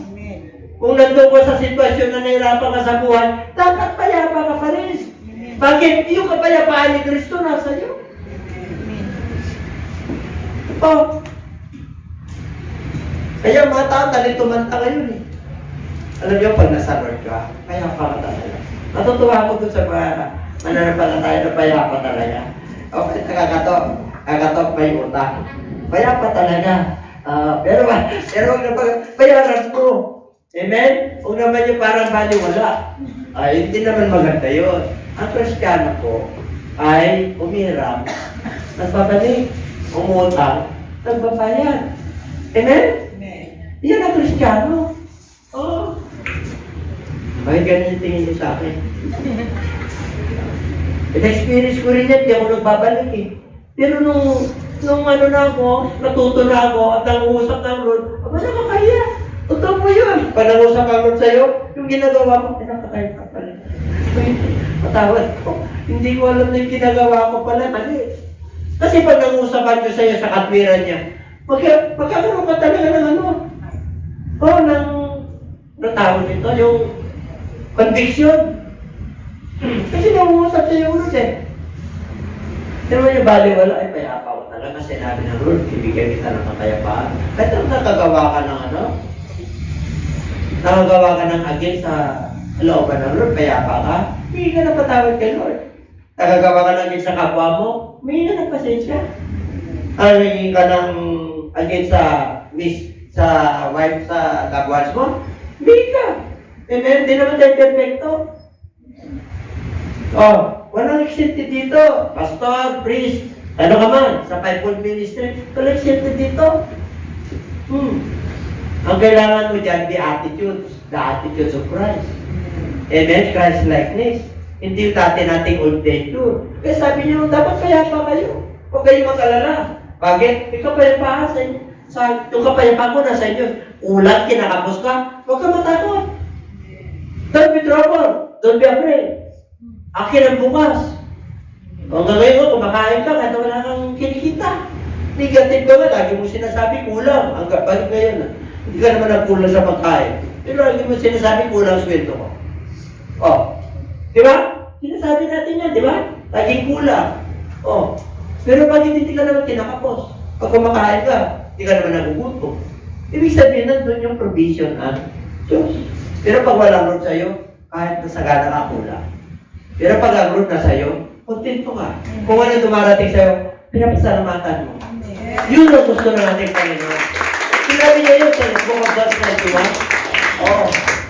Kung nandun ka sa sitwasyon na nahirapan ka sa buhay, dapat payapa ka pa rin. Bakit? Yung kapayapaan ni Kristo nasa iyo. Kaya mga tao, tumanta ngayon eh. Alam niyo, pag nasa Lord ka, payapa ka talaga. Natutuwa ako dun sa mga mananampalataya na payapa talaga. Okay, kakatok may utang. Payapa talaga. Pero huwag na bayaran mo. Amen? Huwag naman yung parang baliwala. Hindi naman maganda yun. Ang Kristiyano po ay umiram at babalik. umutang, nagbabayad. Amen? Amen. Yan ang Kristiyano. Oh. Bakit ganun yung tingin niyo sa akin? In-experience ko rin yan, di ako nagbabalik eh. Pero nung ano na ako, natuto na ako at nangusap ng Lord, aba nakakaya. Totoo mo yun. Panangusap ang Lord sa'yo, yung ginagawa ko, pinakakaya ka pala. Patawad ko. Hindi ko alam na yung ginagawa ko pala, mali. Kasi pag nangusapan ko sa'yo sa katwiran niya, magkakaroon ka talaga ng ano? Ng tawag nito, yung conviction. Kasi nangungusap sa iyo Lord eh. Pero yung baliwala ay payapa ko talaga. Sinabi ng Lord, ibigay kita ng kapayapaan. Kahit ang nakagawa ka ng ano? Nakagawa ka ng against sa looban ng Lord, payapa ka. Hindi ka na patawad kay Lord. Nakagawa ka ng against sa kapwa mo, may ka ng pasensya. Naging ka ng against sa wife, sa loved ones mo, may ka. Amen? Hindi naman tayo perfecto. Oh, walang accepted dito. Pastor, priest, ano ka man, sa fivefold ministry, walang accepted dito. Ang kailangan mo dyan, the attitudes of Christ. Amen? Christ-likeness. Hindi yung dati nating old nature. Kaya sabi niyo, dapat payapa kayo. Huwag kayong mag-alala. Bakit? Ikaw payapa yung kapayapaan ko nasa inyo. Ulan, kinakapos ka, huwag ka matakot. Don't be troubled. Don't be afraid. Akin ang bukas. Kung ngayon mo, kumakain ka, kahit wala kang kinikita. Negative ka nga, lagi mo sinasabi, kulang. Ang kapag ngayon, hindi ka naman nagkulang sa pagkain. Pero lagi mo sinasabi, kulang sweldo ko. Oh. Di ba? Sinasabi natin yan, di ba? Laging kulang. Oh. Pero pag hindi ka naman kinakapos, pag kumakain ka, hindi ka naman nagugutom. Ibig sabihin, nandun yung provision ang Diyos. Pero pag walang Lord sa'yo, kahit nasagana ka kulang. Pero pag ang Lord na sa'yo, kontento ka. Kung ano dumarating sa'yo, pinapasalamatan mo. Yun ang gusto na natin Panginoon. Sinabi niya yun sa Book of Psalms 91. Oh,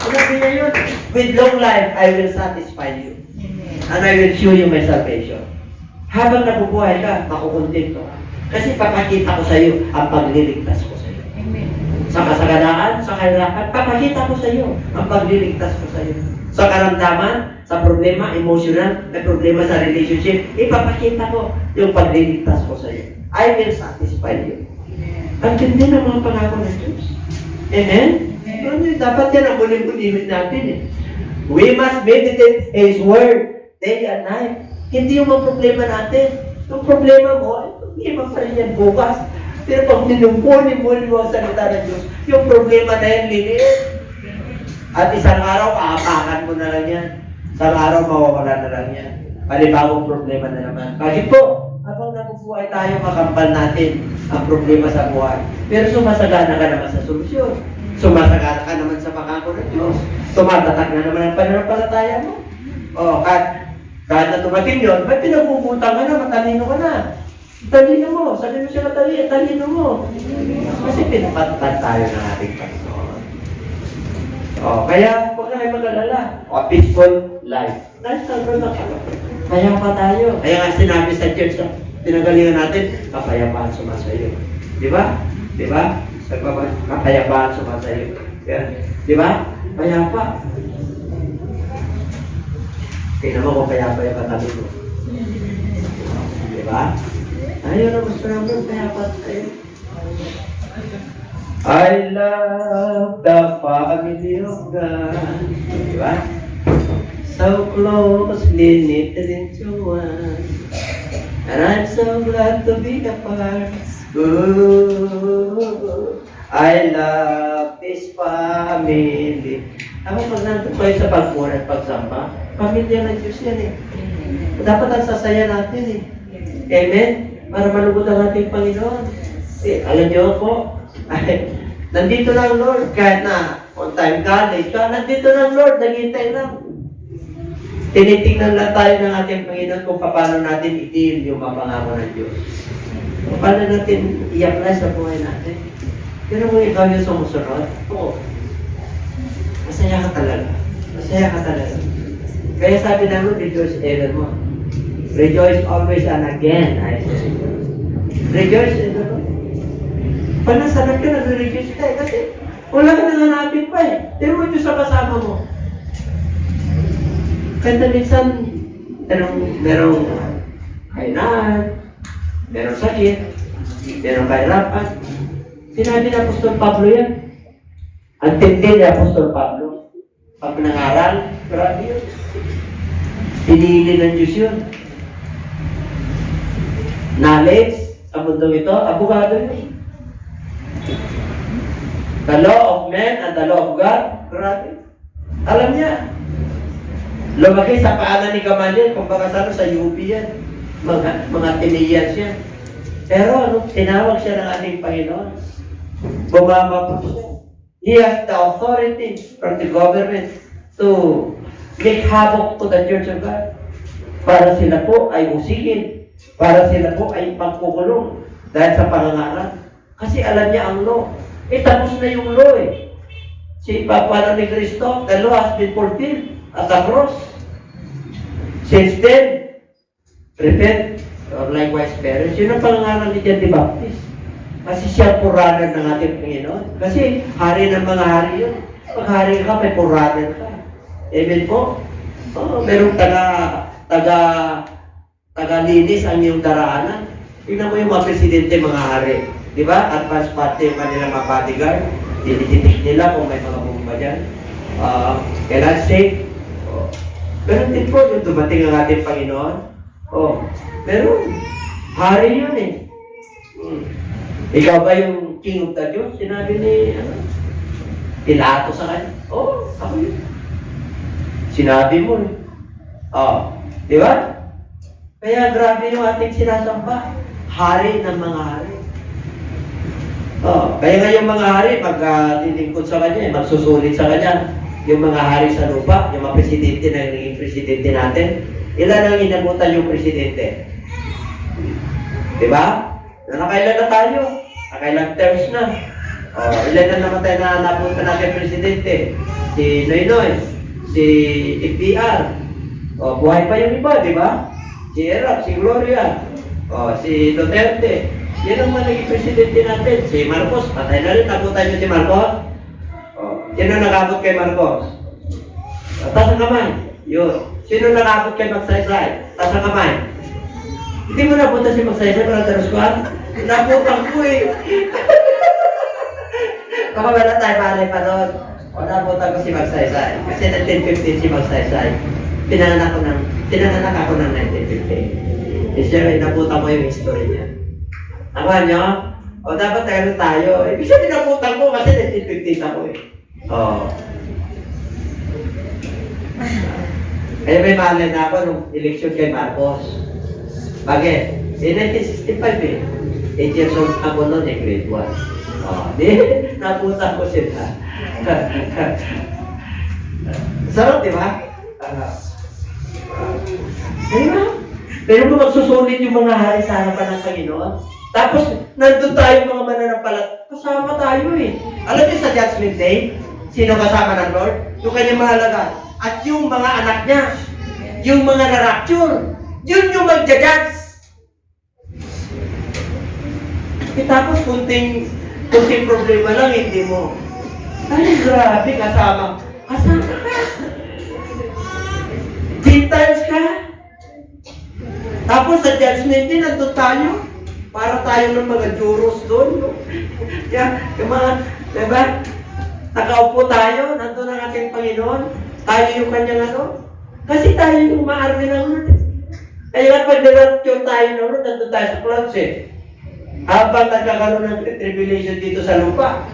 sinabi niya yun. With long life, I will satisfy you. And I will show you my salvation. Habang nabubuhay ka, makukontento ka. Kasi papakita ko sa iyo ang pagliligtas ko sa iyo. Sa kasaganaan, sa kahirapan, papakita ko sa iyo ang pagliligtas ko sa iyo. Sa karamdaman, sa problema, emotional, may problema sa relationship, ipapakita ko yung pagliligtas ko sa iyo. I will satisfy you. Ang ganda ng mga pangako ng Diyos. Amen? Dapat yan ang bulim-bulimit natin eh. We must meditate His Word day and night. Hindi yung mga problema natin. Yung problema mo, ay problema pa rin yan bukas. Pero pag ninumpuni mo ang salita ng Diyos, yung problema na yan, liliit. At isang araw, aapakan mo na lang yan. Isang araw, mawawala na lang yan. Panibagong problema na naman. Bakit po? Habang nabubuhay tayo, makampal natin ang problema sa buhay. Pero sumasagana ka naman sa solusyon. Sumasagana ka naman sa pangako ng Diyos. Tumatatak na naman ang pananampalataya mo. O, kahit na tumating yun, ba't pinagpuputang ka na, matalino ka na? Talino mo, sabi mo siya talino mo. Kasi pinapatag tayo ng ating Panginoon. O, kaya, huwag na kayo mag-alala. O, peaceful life. Lifestyle ko na kayo. Kaya pa tayo. Kaya nga sinabi sa church, pinagalingan natin, kapayapaan sumasayo. Di ba? Di ba? Kapayapaan sumasayo. Di ba? Payapa. Tingnan mo kung payapa yung katabi mo. Di ba? Ayaw na gusto naman, payapa tayo. I love the family of God. Di ba? So closely knitted into one. And I'm so glad to be a part. Ooh, I love this family. Ako pag nandun kayo sa pagmura at pagsamba, pamilya ng Diyos yan eh. Dapat ang sasaya natin eh. Amen? Para malugod ang ating Panginoon. Eh, alam niyo po, nandito na ang Lord. Kahit na on time college ka, nandito na ang Lord. Naghintay lang. Tinitingnan lang tayo ng ating Panginoon kung paano natin i-deal yung mapangako ng Diyos. Kung paano natin i-apply sa buhay natin. Pero kung ikaw yung sumusunod, oo. Masaya ka talaga. Masaya ka talaga. Kaya sabi namin, rejoice evermore. Rejoice always and again, I say. Rejoice in the Lord. Panasalat ka, nagre-rejoice ka kasi wala ka nanganapin pa eh. Pero mo Diyos sa kasama mo. Kaya minsan, merong kainan, merong sakit, merong kahirapan. Sinabi ni Apostol Pablo yan. Ang tindi ni Apostol Pablo. Pag nangaral, grabe yun. Pinili ng Diyos yun. Knowledge, sa mundong ito, abogado yun. The law of man and the law of God, grabe. Alam niya. Lumaki sa paanan ni Gamaliel, kung baka sa UP yan. Mga tiniyans yan. Pero tinawag siya ng ating Panginoon. Bumaba po siya. He has the authority from the government to make havoc to the Church of God. Para sila po ay usigin. Para sila po ay pagkukulong. Dahil sa pangangaral. Kasi alam niya ang law. Tapos na yung law eh. Si Papa ni Cristo, the law has been fulfilled at the cross. Since then, repent or likewise perish. Yun ang pangangaral ni John the Baptist. Kasi siya puranan ng ating Panginoon. Kasi hari ng mga hari yun. Pag hari ka, may puranan ka. Amen po? Merong taga-linis ang iyong daraanan. Tingnan mo yung mga presidente, mga hari. Di ba? At mas pati yung kanilang mga bodyguard. Tinitik nila kung may mga bomba dyan. Kailan safe. Pero din po, yung dumating ang ating Panginoon. Pero, hari yun eh. Ikaw ba yung King of the Jews? Sinabi ni Pilato sa kanya. Ako yun. Sinabi mo eh. Di ba? Kaya grabe yung ating sinasamba. Hari ng mga hari. Kaya nga yung mga hari, pag lilingkod sa kanya, magsusulit sa kanya. Yung mga hari sa lupa, yung mga presidente na naging presidente natin, ilan ang inabutan yung presidente? Diba? Nakailan na tayo? Nakailang terms na. Ilan na namatay na napunta natin presidente? Si Noynoy, si TPR. Buhay pa yung iba, diba? Si Erap, si Gloria, si Duterte. Yan ang mga naging presidente natin. Si Marcos, patay na rin. Napunta niyo si Marcos? Sino nakabot kay Marcos? Taas ang kamay. Yun. Sino nakabot kay Magsaysay? Taas ang kamay. Hindi mo napunta si Magsaysay para Squad? Napunta ko eh. Baka wala tayo malay pa doon. Napunta ko si Magsaysay. Kasi 1950 si Magsaysay. Pinanganak ako ng 1950. Siya, napunta mo yung history niya. Tama nyo? Dapat tayo. Ibig sabihin napunta ko kasi 1950 ako eh. Kaya may malay na ako nung eleksyon kay Marcos. Bakit? 1965 eh. 8 years old ako noon eh, grade 1. Di, napunta ko sila. Sarap, di ba? Diba? Pero kung magsusulit yung mga hari sa harapan ng Panginoon, tapos nandun tayo mga mananampalat, kasama tayo eh. Alam niyo sa Judgment Day, sino kasama ng Lord? Yung kanyang mga alagad. At yung mga anak niya, yung mga na-rapture, yun yung magja-judge. Tapos kunting problema lang, hindi mo. Ay, grabe, kasama ka. Gentiles ka. Tapos sa Judgment Day, nandun tayo. Para tayo ng mga juros doon. Yung mga, diba? Nakaupo tayo, nandun ang ating Panginoon. Tayo yung kanyang Kasi tayo yung maarmi ng Lord. Kaya pag nirapture tayo ng Lord, nandun tayo sa clouds eh. Habang nagkakaroon ng tribulation dito sa lupa.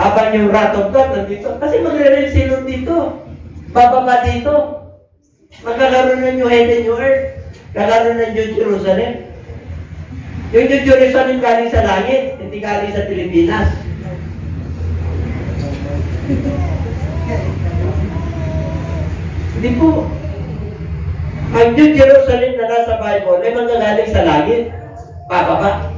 Habang yung wrath of God nandito. Kasi magre-rain si Lord dito. Bababa dito. Magkakaroon ng new heaven, new earth. Kakaroon ng New Jerusalem. Yung New Jerusalem galing sa langit, hindi galing sa Pilipinas. Hindi po. Ang New Jerusalem na nasa Bible ay manggagaling sa langit. Bababa.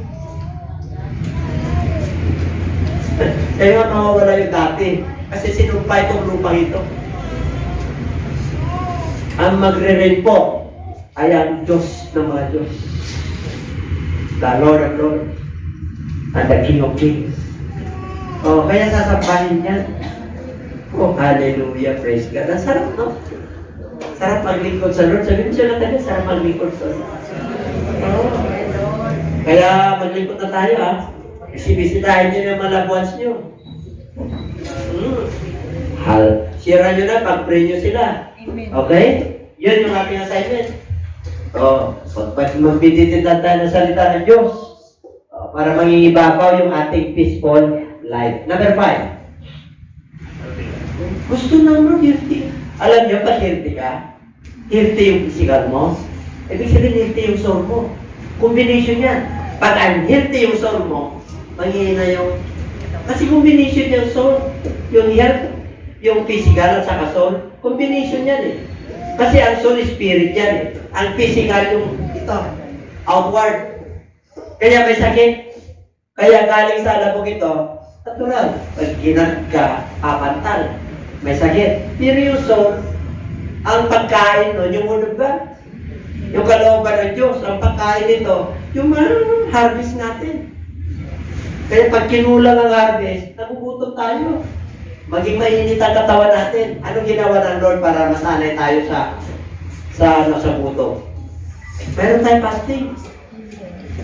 Kaya mawawala yung dati. Kasi sinumpay itong lupang ito. Ang magre-rain po ay ang Diyos ng mga Diyos. the Lord of Lords, and the King of Kings. Oh, kaya sasabahin yan. Oh, hallelujah, praise God. Ang sarap, no? Sarap maglingkod sa Lord. Sabihin siya na tayo, sarap maglingkod sa Lord. Oh. Kaya maglingkod na tayo, ha? Bisitahin nyo yung mga loved ones nyo. Share nyo na, pag-pray nyo sila. Okay? Yun yung ating assignment. Magbititin tayo ng salita ng Diyos. Para mangingibabaw yung ating peaceful life. Number 5. Gusto naman healthy. Alam niyo, pag healthy ka, healthy yung physical mo, ibig sabihin healthy yung soul mo. Combination yan. Pag unhealthy yung soul mo, manghihina yung... Kasi combination yung soul, yung health, yung physical at saka soul, combination yan eh. Kasi ang soul is spirit yan eh. Ang physical yung ito, outward. Kaya may sakit. Kaya galing sa labog ito, natural. Pag ginat ka, papantal. May sakit. Pero yung soul, ang pagkain nun, yung unog ba? Yung kalooban ng Diyos, ang pagkain nito, yung harvest natin. Kaya pag kinulang ang harvest, nagugutom tayo. Maging mainit ang katawan natin. Anong ginawa ng Lord para masanay tayo sa gutom? Meron tayong fasting.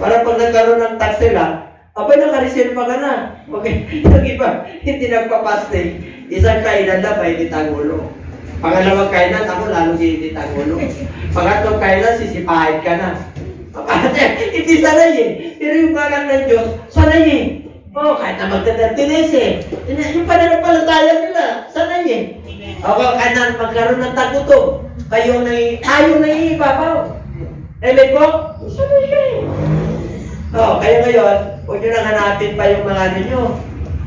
Para pag nagkaroon ng tax sila, abay nakareserve pa ka na. Okay. Yung iba, hindi nagpa-fasting. Isang kainan na, hindi tangulo. Pangalawang kainan, ako lalo hindi tangulo. Pangatlong kainan, sisipahin ka na. Hindi sanay eh. Pero yung parang ng Diyos, sanay eh. Oh, kahit na magdadaltinis eh. Yung pananampalataya nila, sanay eh. Okay, kahit magkaroon ng tagutom, tayo na iibabaw. Amen po? Sanay ka eh. Oh, kaya ngayon, huwag nyo nang hanapin pa yung mga ano nyo.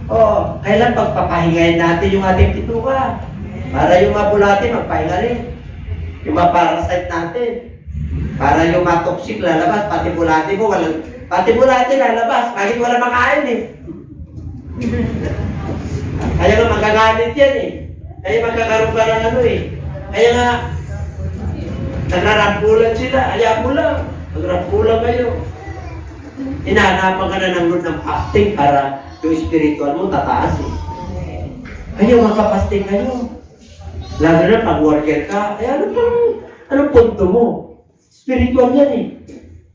Oh, kailan pagpapahingayin natin yung ating pituka? Para yung mabulati, magpahinga rin. Yung maparasite natin. Para yung matoxic lalabas, pati bulati mo, pati bulati lalabas, kahit wala makain eh. Kaya nga magagamit yan eh. Kaya magkakaroon ka ng ano eh. Kaya nga, nagrarambulan sila, ayaw mo lang. Nagrarambulan kayo. Hinahanapan ka na ng Lord ng fasting para yung spiritual mo tataas eh. Kayo magpapasting kayo. Lalo na pag worker ka, ay anong punto mo? Spiritual yan eh.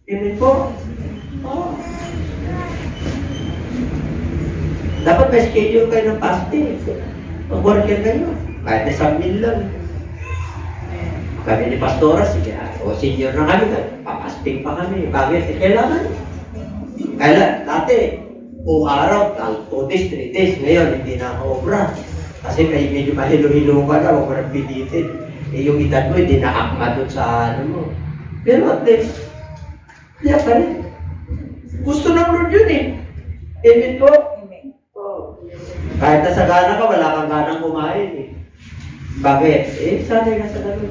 Amen po? Oh. Dapat may schedule kayo ng fasting. Pag worker kayo, kahit isang meal lang. Kami ni Pastora, sige, o senior na kami, papasting pa kami. Bakit? Kailangan. Kailan? Dati, buong araw, 2 days, 3 days. Ngayon, hindi na obra. Kasi medyo mahilo-hilo ka na, huwag mo nang pilitin. Eh, yung edad mo, hindi na-akma doon sa ano mo. Pero at least, kaya pa rin. Gusto ng Lord yun eh. Amen po? Oh. Kahit nasa gana ka, wala kang ganang kumain eh. Bakit? Eh, sanay ka sa Lord.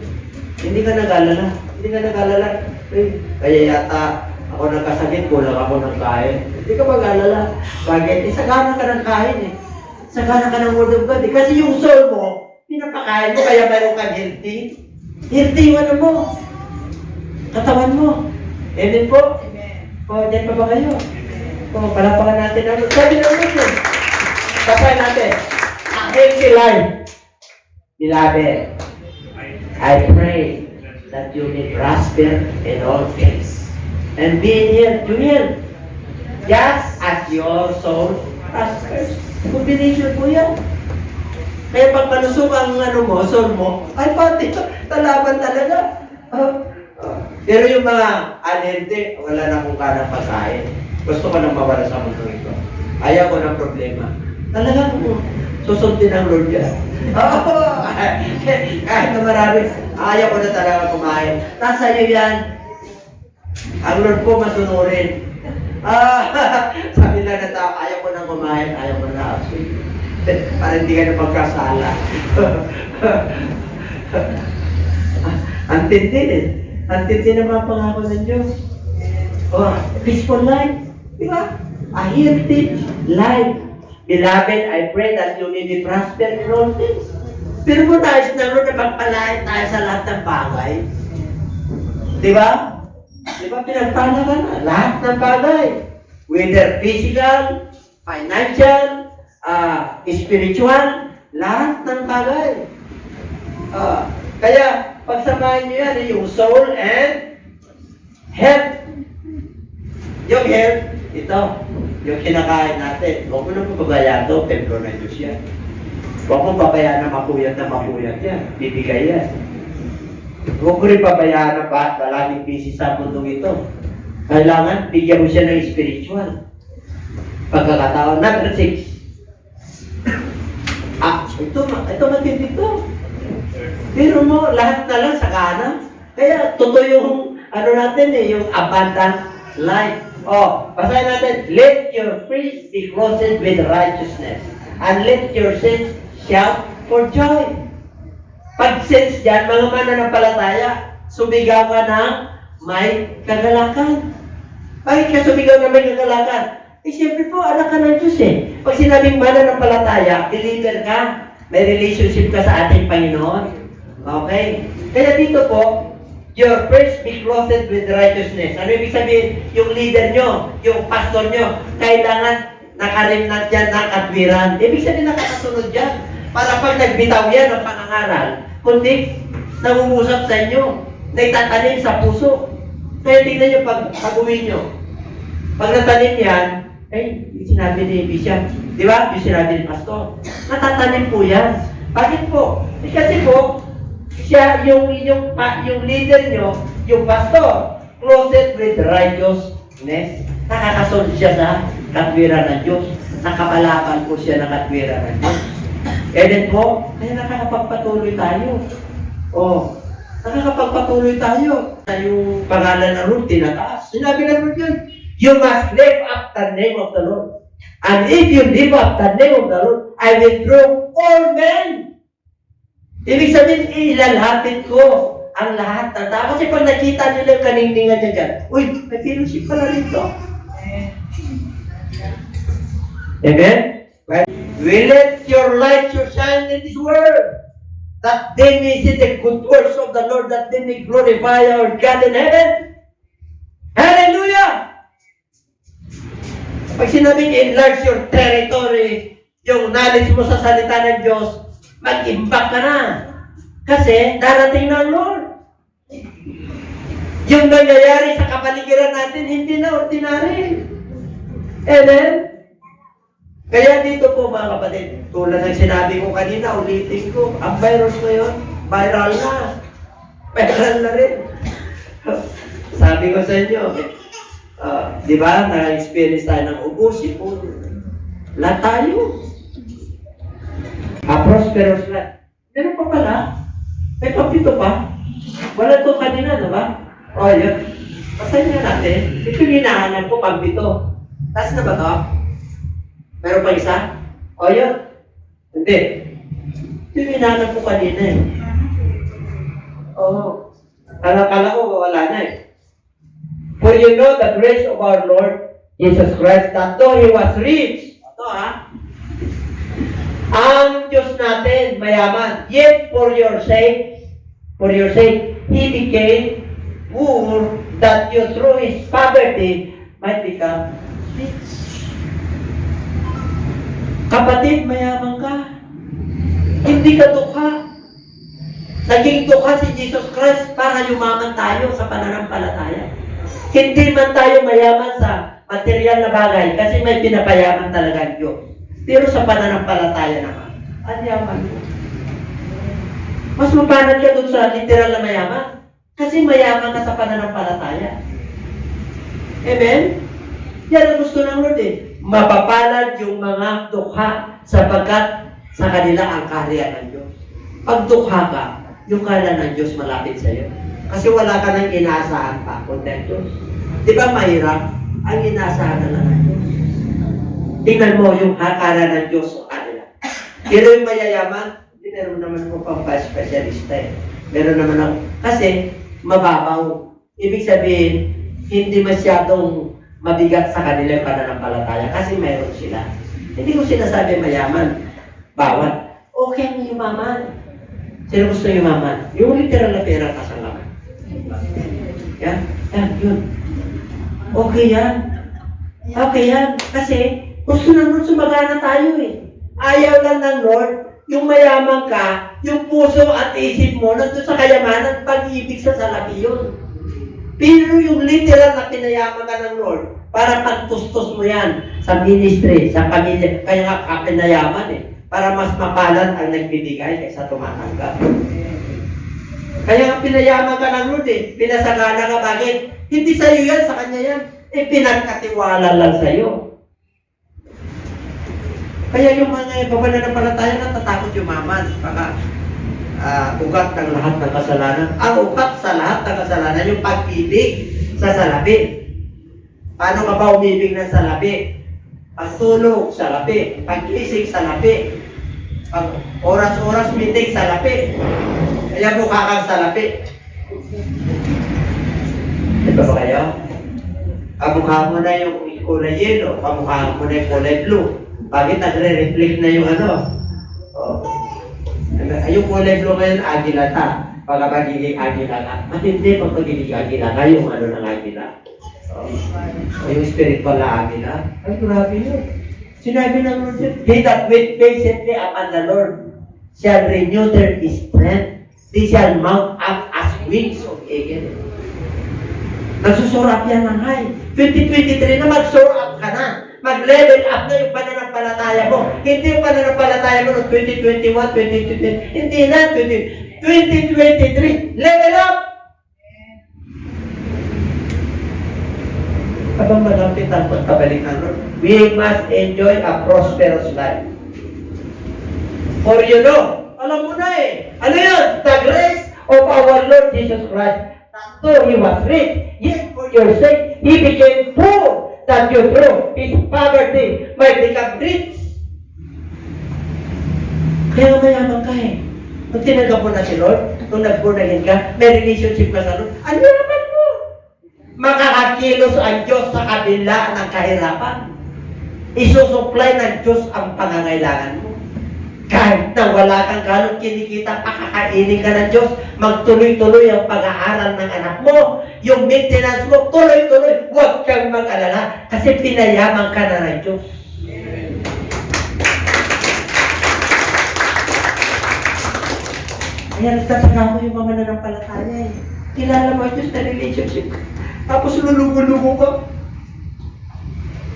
Hindi ka nag-alala. Hindi ka nag-alala. Eh, kaya yata, ako nagkasakit, kulang ako ng kain. Hindi ka mag-alala. Bakit? Eh, sagana ka ng kain eh. Sagana ka ng word of God eh. Kasi yung soul mo, pinapakain mo, kaya mayroon kang healthy. Healthy yung ano mo. Katawan mo. Amen po? Amen. O, dyan pa ba kayo? O, palapakan natin ang sabi ng Lord yun. Kapay natin. A healthy life. Beloved, I pray that you may prosper in all things. And be in health, to health. Just as your soul prospers. Combination po yan. Kaya pag malusog ang ano mo, soul mo, ay pati, talaban talaga. Pero yung mga unhealthy, wala na akong kanang pagkain. Gusto ko nang mawala sa mundo ito. Ayaw ko ng problema. Talagang susundin ang Lord yan. Kahit na marami, ayaw ko na talaga kumain. Nasa iyo yan. Ang Lord po masunurin. Sabi lang na tao, ayaw ko nang kumain, ayaw ko na actually. Para hindi ka na magkasala. Ang tindi eh. Ang tindi na mga pangako ng Diyos. Oh, peaceful life. Diba? A healthy life. Beloved, I pray that you may be prosper in all things. Pero mo tayo na Lord na magpalain tayo sa lahat ng bagay. Diba? Di ba pinagpala ka na? Lahat ng bagay. Whether physical, financial, spiritual, lahat ng bagay. Kaya, pagsamahin nyo yan, yung soul and health. Yung health, ito, yung kinakain natin. Huwag mo na pababayaan ito, templo na Diyos yan. Huwag mo pabayaan na mapuyat yan. Bibigay yan. Huwag mo rin pabayaan na palaging busy sa mundong ito. Kailangan, bigyan mo siya ng spiritual. Pagkakataon. Number 6. Ito matindi to. Pero mo, lahat na lang sa kanan. Kaya, totoo yung, natin yung abundant life. Basahin natin. Let your praise be clothed with righteousness, and let your sins shout for joy. Pag sins dyan, mga mananampalataya, sumigaw ka ng may kagalakan. Bakit ka sumigaw na may kagalakan? Siyempre po, anak ka ng Diyos eh. Pag sinabing mananampalataya, believer ka, may relationship ka sa ating Panginoon. Okay? Kaya dito po, your praise be clothed with righteousness. Ano ibig sabihin? Yung leader nyo, yung pastor nyo, kailangan nakarimnat yan ng katwiran. Ibig sabihin nakakasunod yan. Para pag nagbitaw yan ng pangangaral, kundi nangungusap sa inyo, naitatanim sa puso. Kaya tingnan nyo pag-uwi nyo. Pag natanim yan, yung sinabi ni Bishop, di ba? Yung sinabi ni Pastor. Natatanim po yan. Bakit po? Kasi po, siya, yung leader nyo, yung pastor, clothed with righteousness. Nakakasunod siya sa katwiran ng Diyos. Nakapalaban po siya ng katwiran ng Diyos. And then po, kaya nakakapagpatuloy tayo. Nakakapagpatuloy tayo. Yung pangalan ng Lord, tinataas. Sinabi ng Lord yun, you must live up the name of the Lord. And if you live up the name of the Lord, I will draw all men. Ibig sabihin, ilalapit ko ang lahat ng tao. Kasi pag nakita nila yung kaningningan niya dyan, uy, may fellowship pala rito. Amen? Right? We let your light shine in this world, that they may see the good works of the Lord, that they may glorify our God in heaven. Hallelujah! Pag sinabing enlarge your territory, yung knowledge mo sa salita ng Diyos, mag-impact ka na. Kasi darating na ang Lord. Yung nangyayari sa kapaligiran natin, hindi na ordinary. Amen? Kaya dito po mga kapatid, tulad ng sinabi ko kanina, ulitin ko, ang virus ngayon, viral na. Viral na rin. Sabi ko sa inyo, di ba, na-experience tayo ng ubo, sipon. Lahat tayo. Prosperous life. Meron pa pala. May papito pa. Wala to kanina, diba? Yun. Pasahin nga natin. Ito yung hinahanap ko, pampito. Taas na ba to? Meron pa isa? Yun. Hindi. Ito yung hinahanap ko kanina eh. Kala ko, wala na eh. For you know the grace of our Lord Jesus Christ, that though He was rich, ang Diyos natin, mayaman. Yet for your sake, He became poor, that you through His poverty might become rich. Kapatid, mayaman ka. Hindi ka dukha. Naging dukha si Jesus Christ para yumaman tayo sa pananampalataya. Hindi man tayo mayaman sa material na bagay kasi may pinapayaman talaga ang Diyos. Pero sa pananampalataya naman, ang yaman mo. Mas mapanat ka doon sa literal na mayaman. Kasi mayaman ka sa pananampalataya. Amen? Yan ang gusto ng Lord eh. Mapapalad yung mga dukha sapagkat sa kanila ang kaharian ng Diyos. Pag dukha ka, yung kaharian ng Diyos malapit sa iyo. Kasi wala ka nang inaasahan pa, kundi ang Diyos. Di ba mahirap? Ang inaasahan na lang ng Diyos. Tingnan mo yung hakaran ng Diyos sa kanila. Pero yung mayayaman, meron naman ko pang pa-specialista eh. Meron naman ako. Kasi, mababaw. Ibig sabihin, hindi masyadong mabigat sa kanila yung pananampalataya kasi mayroon sila. Hindi ko sinasabi mayaman. Bawat. Okay ang yumaman. Sino gusto yumaman? Yung literal na pera kasalaman. Yan, yun. Okay yan. Okay yan. Kasi, gusto ng Lord sumagana tayo eh. Ayaw lang ng Lord, yung mayaman ka, yung puso at isip mo, nandun sa kayamanan, pag-ibig sa salapi yun. Pero yung literal na pinayaman ka ng Lord, para pagtustos mo yan sa ministry, sa pamilya, kaya nga ka pinayaman eh, para mas mapalad ang nagbibigay kaysa tumatanggap. Kaya nga pinayaman ka ng Lord eh, pinasagana ka, bakit? Hindi sa'yo yan, sa Kanya yan. Eh, pinagkatiwala lang sa'yo. Kaya yung mga pamananampalataya natatakot yumaman. Baka ugat ng lahat ng kasalanan. Ang ugat sa lahat ng kasalanan, yung pag-ibig sa salapi. Paano ka ba umibig ng salapi? Pagtulog, salapi. Pag-isig, salapi. Pag oras-oras meeting, salapi. Kaya mukha kang salapi. Ito ba kayo? Kamukha mo na yung kulay yellow, kamukha mo na yung kulay blue. Bakit nagre-reflect na yung ano? Oh. Yung kulay blue ngayon, agila ta. Pagka magiging agila ka. Matindi pag magiging agila ka, yung ano ng agila. Oh. Yung spiritual na agila. Ay, grabe yun. Sinabi ng Lord yun, he that wait patiently upon the Lord shall renew their strength. They shall mount up as wings of eagle. Nagsusure up yan ng high. 2023 na mag-sure up ka na. Mag-level up na yung pananampalataya mo. Hindi yung pananampalataya mo noong 2021, 2022. Hindi na, 2023. Level up! Habang malapit ang pagkabalik ng Lord, we must enjoy a prosperous life. For you know, alam mo na eh. Ano yun? The grace of our Lord Jesus Christ. So he was rich, yet for your sake, he became poor, that you through his poverty might become rich. Kaya mayaman ka eh. Kung tinanggap mo na si Lord, kung nag-born ka, may relationship ka sa Lord, ano naman mo? Makakakilos ang Diyos sa kabila ng kahirapan. Isusupply ng Diyos ang pangangailangan mo. Kahit na wala kang galong kinikita, pakakainin ka ng Diyos, magtuloy-tuloy ang pag-aaral ng anak mo, yung maintenance mo, tuloy-tuloy, huwag kang mag-alala, kasi pinayaman ka na ng Diyos. Kaya nagtataka mo yung mga nananampalataya eh. Kilala mo ang Diyos na relationship, tapos lulugo-lugo ka.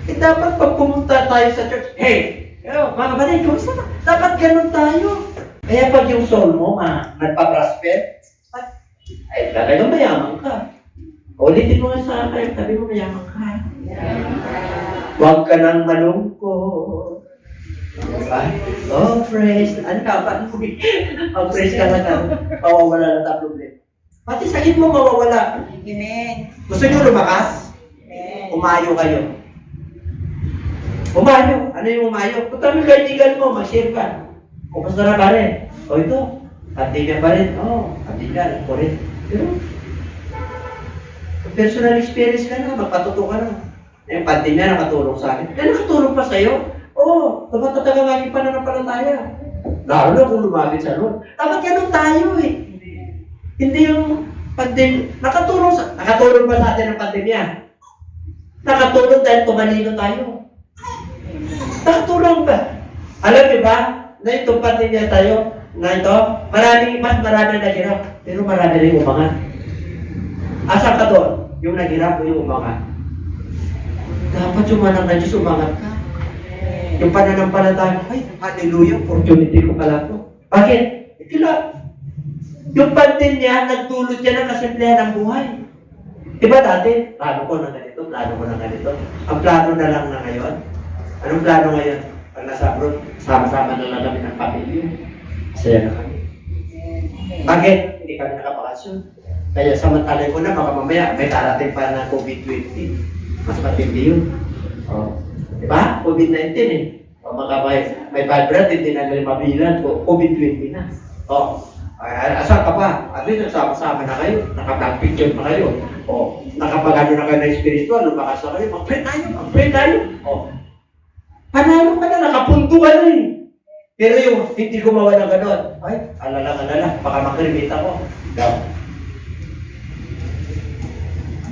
Eh dapat pag pumunta tayo sa church, hey! Mga kapatid, kumusta na? Dapat ganun tayo. Kaya pag yung soul mo, nagpa-prosper, ay, talagang mayaman ka. Ulitin mo nga sa akin, sabi mo mayaman ka. Huwag ka nang malungkot. Diba? Oh, praise. Ano ka? Oh, praise ka na. Mawawala na ta problem. Pati sakit mo mawawala. Amen. Gusto nyo lumakas? Umayo kayo. Umayo. Ano yung umayo? Punta mo yung kaibigan mo, mag-share ka. Kumusta na pa rin? O ito, katigan pa rin. Katigan, ako rin. Pero, personal experience ka na, magpatuto ka na. Yung pandemya, nakatulong sa akin. Nakatulong pa sa'yo? Tumatataga nga yung pananampalataya. Lalo na kung lumapit sa Lord. Dapat ganun tayo eh. Hindi yung pandemya. Nakatulong pa sa atin ang pandemya. Nakatulong dahil tumalino tayo. Nakatulong ba? Alam niyo ba, na itong pandemya tayo, na ito, marami naghirap, pero marami rin umangat. Asa ka doon? Yung naghirap o yung umangat? Dapat yung manang na Diyos umangat ka. Yung pananampalataya, ay, hallelujah, opportunity ko pala to. Bakit? Ito yung pandemya, nagdulot yan ng kasimplihan ng buhay. Diba dati, plano ko na ganito. Ang plano na lang na ngayon. Anong plano ngayon? Pag nasa abroad, sama-sama na lang kami ng pamilya. Masaya na kami. Bakit? Hindi kami nakapakasyon. Kaya samantalay ko na, baka mamaya may darating pa na COVID-20. Mas matindi yun. Diba? COVID-19 eh. May vibrant, hindi na nila mabilan. COVID-20 na. Asan ka pa? At least nagsama-sama na kayo. Nakapag-picture na kayo. Nakapag-ano na kayo na spiritual. Lumakas na kayo. Mag-pray tayo. Panalo ka na, nakapunto ka na eh. Pero yung hindi gumawa ng gano'n, ay, alala, baka makrimit ako.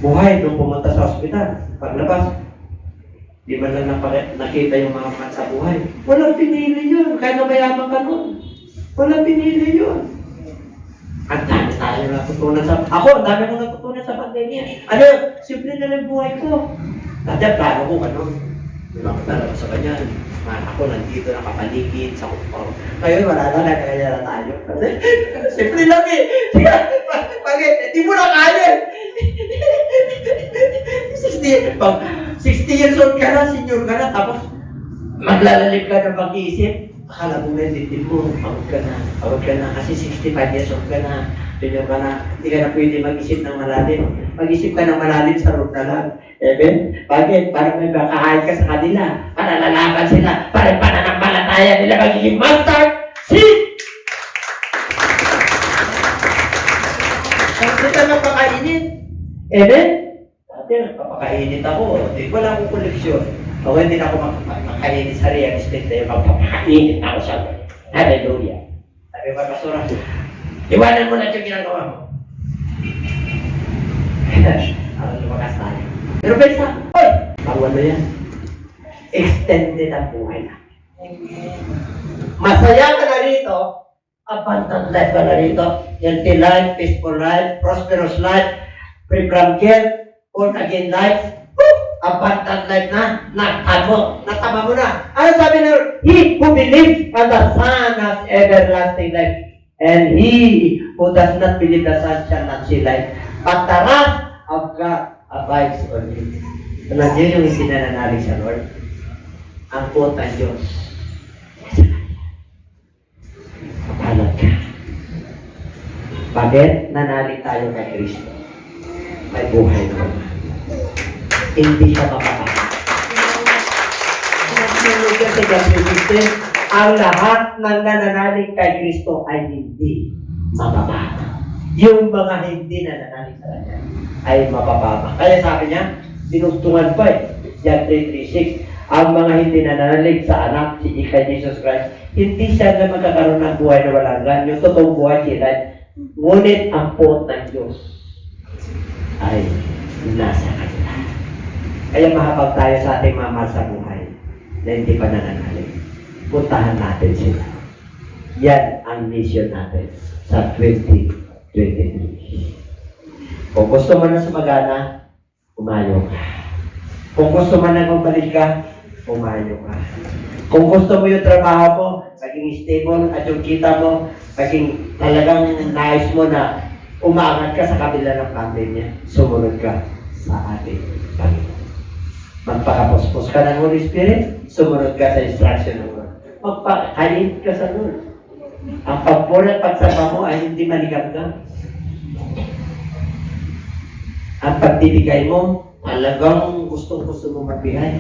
buhay nung pumunta sa ospital. Paglabas, di man lang nakita yung mga mat sa buhay. Walang pinili yun. Kaya na mayaman ka nun. Walang pinili yun. Ang dami tayo natutunan sa... Ako, ang dami kong natutunan sa pandemya. Ano yun? Simple na lang buhay ko. Dati, plano ko, ano? Nakatala ko sa kanya. Ako nandito nakapaligid sa kumpaw. Ngayon, wala na, kaya na tayo. Simple lang eh. Bakit? Hindi mo na kaya. 60 years old ka na, senior ka na, tapos maglalalim ka ng pag-iisip. Akala mo na din mo, pagod ka na, kasi 65 years old ka na, senior ka na, hindi ka na pwede mag-isip ng malalim. Mag-isip ka ng malalim sa road na lang. Eben, bakit? Parang may makakain ka sa kanila, para lalaban sila, para pananampalataya nila magiging master seed! Hindi ka nagpakainit. Eben, dati nagpapakainit ako, di ko lang akong koleksyon. O hindi na ako makakainit sa real estate na yung magpapakainit ako sa Hallelujah. Sabi ba, Pastora, iwanan mo na yung ginagawa mo. Ako lumakas tayo. Pero Besa, oy! Ang ano yan? Extended ang buhay na. Masaya ka na rito, abundant life ka na rito, healthy life, peaceful life, prosperous life, free from guilt, born again life, abundant life na, natama mo na. Ano sabi na, he who believes on the Son has everlasting life, and he who does not believe the Son shall not see life, but the wrath of God abides on him. Nandiyan yung isinananalig sa Lord. Ang quote ng Diyos. Kapalad ka. Bakit? Nanalig tayo kay Kristo. May buhay naman. Hindi siya mapapakita. Nagsunod ka sa John 3:16, ang lahat ng nananalig kay Kristo ay hindi mapapakita. Yung mga hindi nananalig sa Kanya ay mapapapa. Kaya sabi niya, dinugtungan pa John 3:36, ang mga hindi nananalig sa anak, si Jesus Christ, hindi siya na magkakaroon ng buhay na walang hanggan. Yung totoong buhay sila, ngunit ang puot ng Diyos ay nasa kanila. Kaya mahabag tayo sa ating mamahal sa buhay na hindi pa nananalig. Puntahan natin sila. Yan ang mission natin sa 2023. Kung gusto mo na sumagana, umayo ka. Kung gusto mo na bumalik ka, umayo ka. Kung gusto mo yung trabaho mo, maging stable at yung kita mo, maging talagang nais mo na umangat ka sa kabila ng pandemya, sumunod ka sa ating Panginoon. Magpakapuspos ka ng Holy Spirit, sumunod ka sa instruction ng Lord. Magpakain ka sa Lord. Ang pagpura at pagsama mo ay hindi maligam-gam. Ang pagbibigay mo, talagang gusto mo magbigay.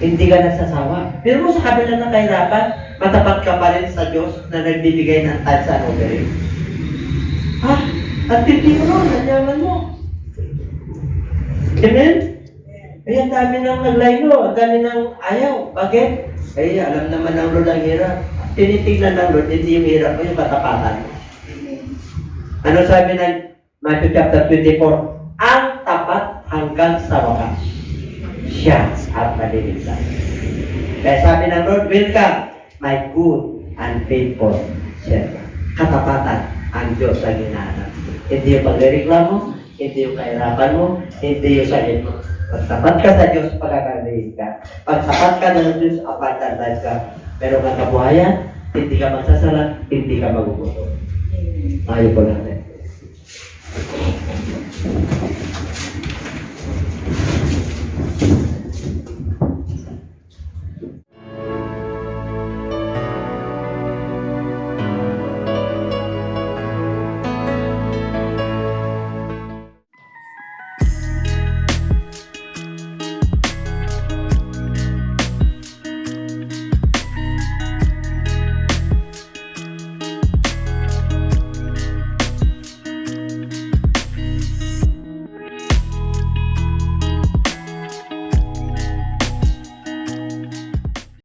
Hindi ka nagsasawa. Pero mo sa kabila ng kahirapan, matapat ka pa rin sa Diyos na nagbibigay ng tithes and offering. Ha? At hindi mo, nanyaman mo. Amen? Ay, ang dami nang naglaylo, ang dami nang ayaw. Bakit? Ay, alam naman ng Lord ang hirap. Tinitignan ng Lord, hindi yung hirap mo, yung katapatan. Ano sabi ng Matthew chapter 24? Ang tapat hanggang sa wakas. Siya at maliligtas. Kaya sabi ng Lord, welcome, my good and faithful servant. Katapatan ang Diyos ang hinahanap. Hindi yung pagreklamo, hindi yung kahirapan mo, hindi yung sakit mo. Pagtapat ka sa Diyos, pagkakalihin ka. Pagtapat ka ng Diyos, abundant life ka. Meron kang kabuhayan, hindi ka magsasalat, hindi ka magugutom. Ayaw po natin.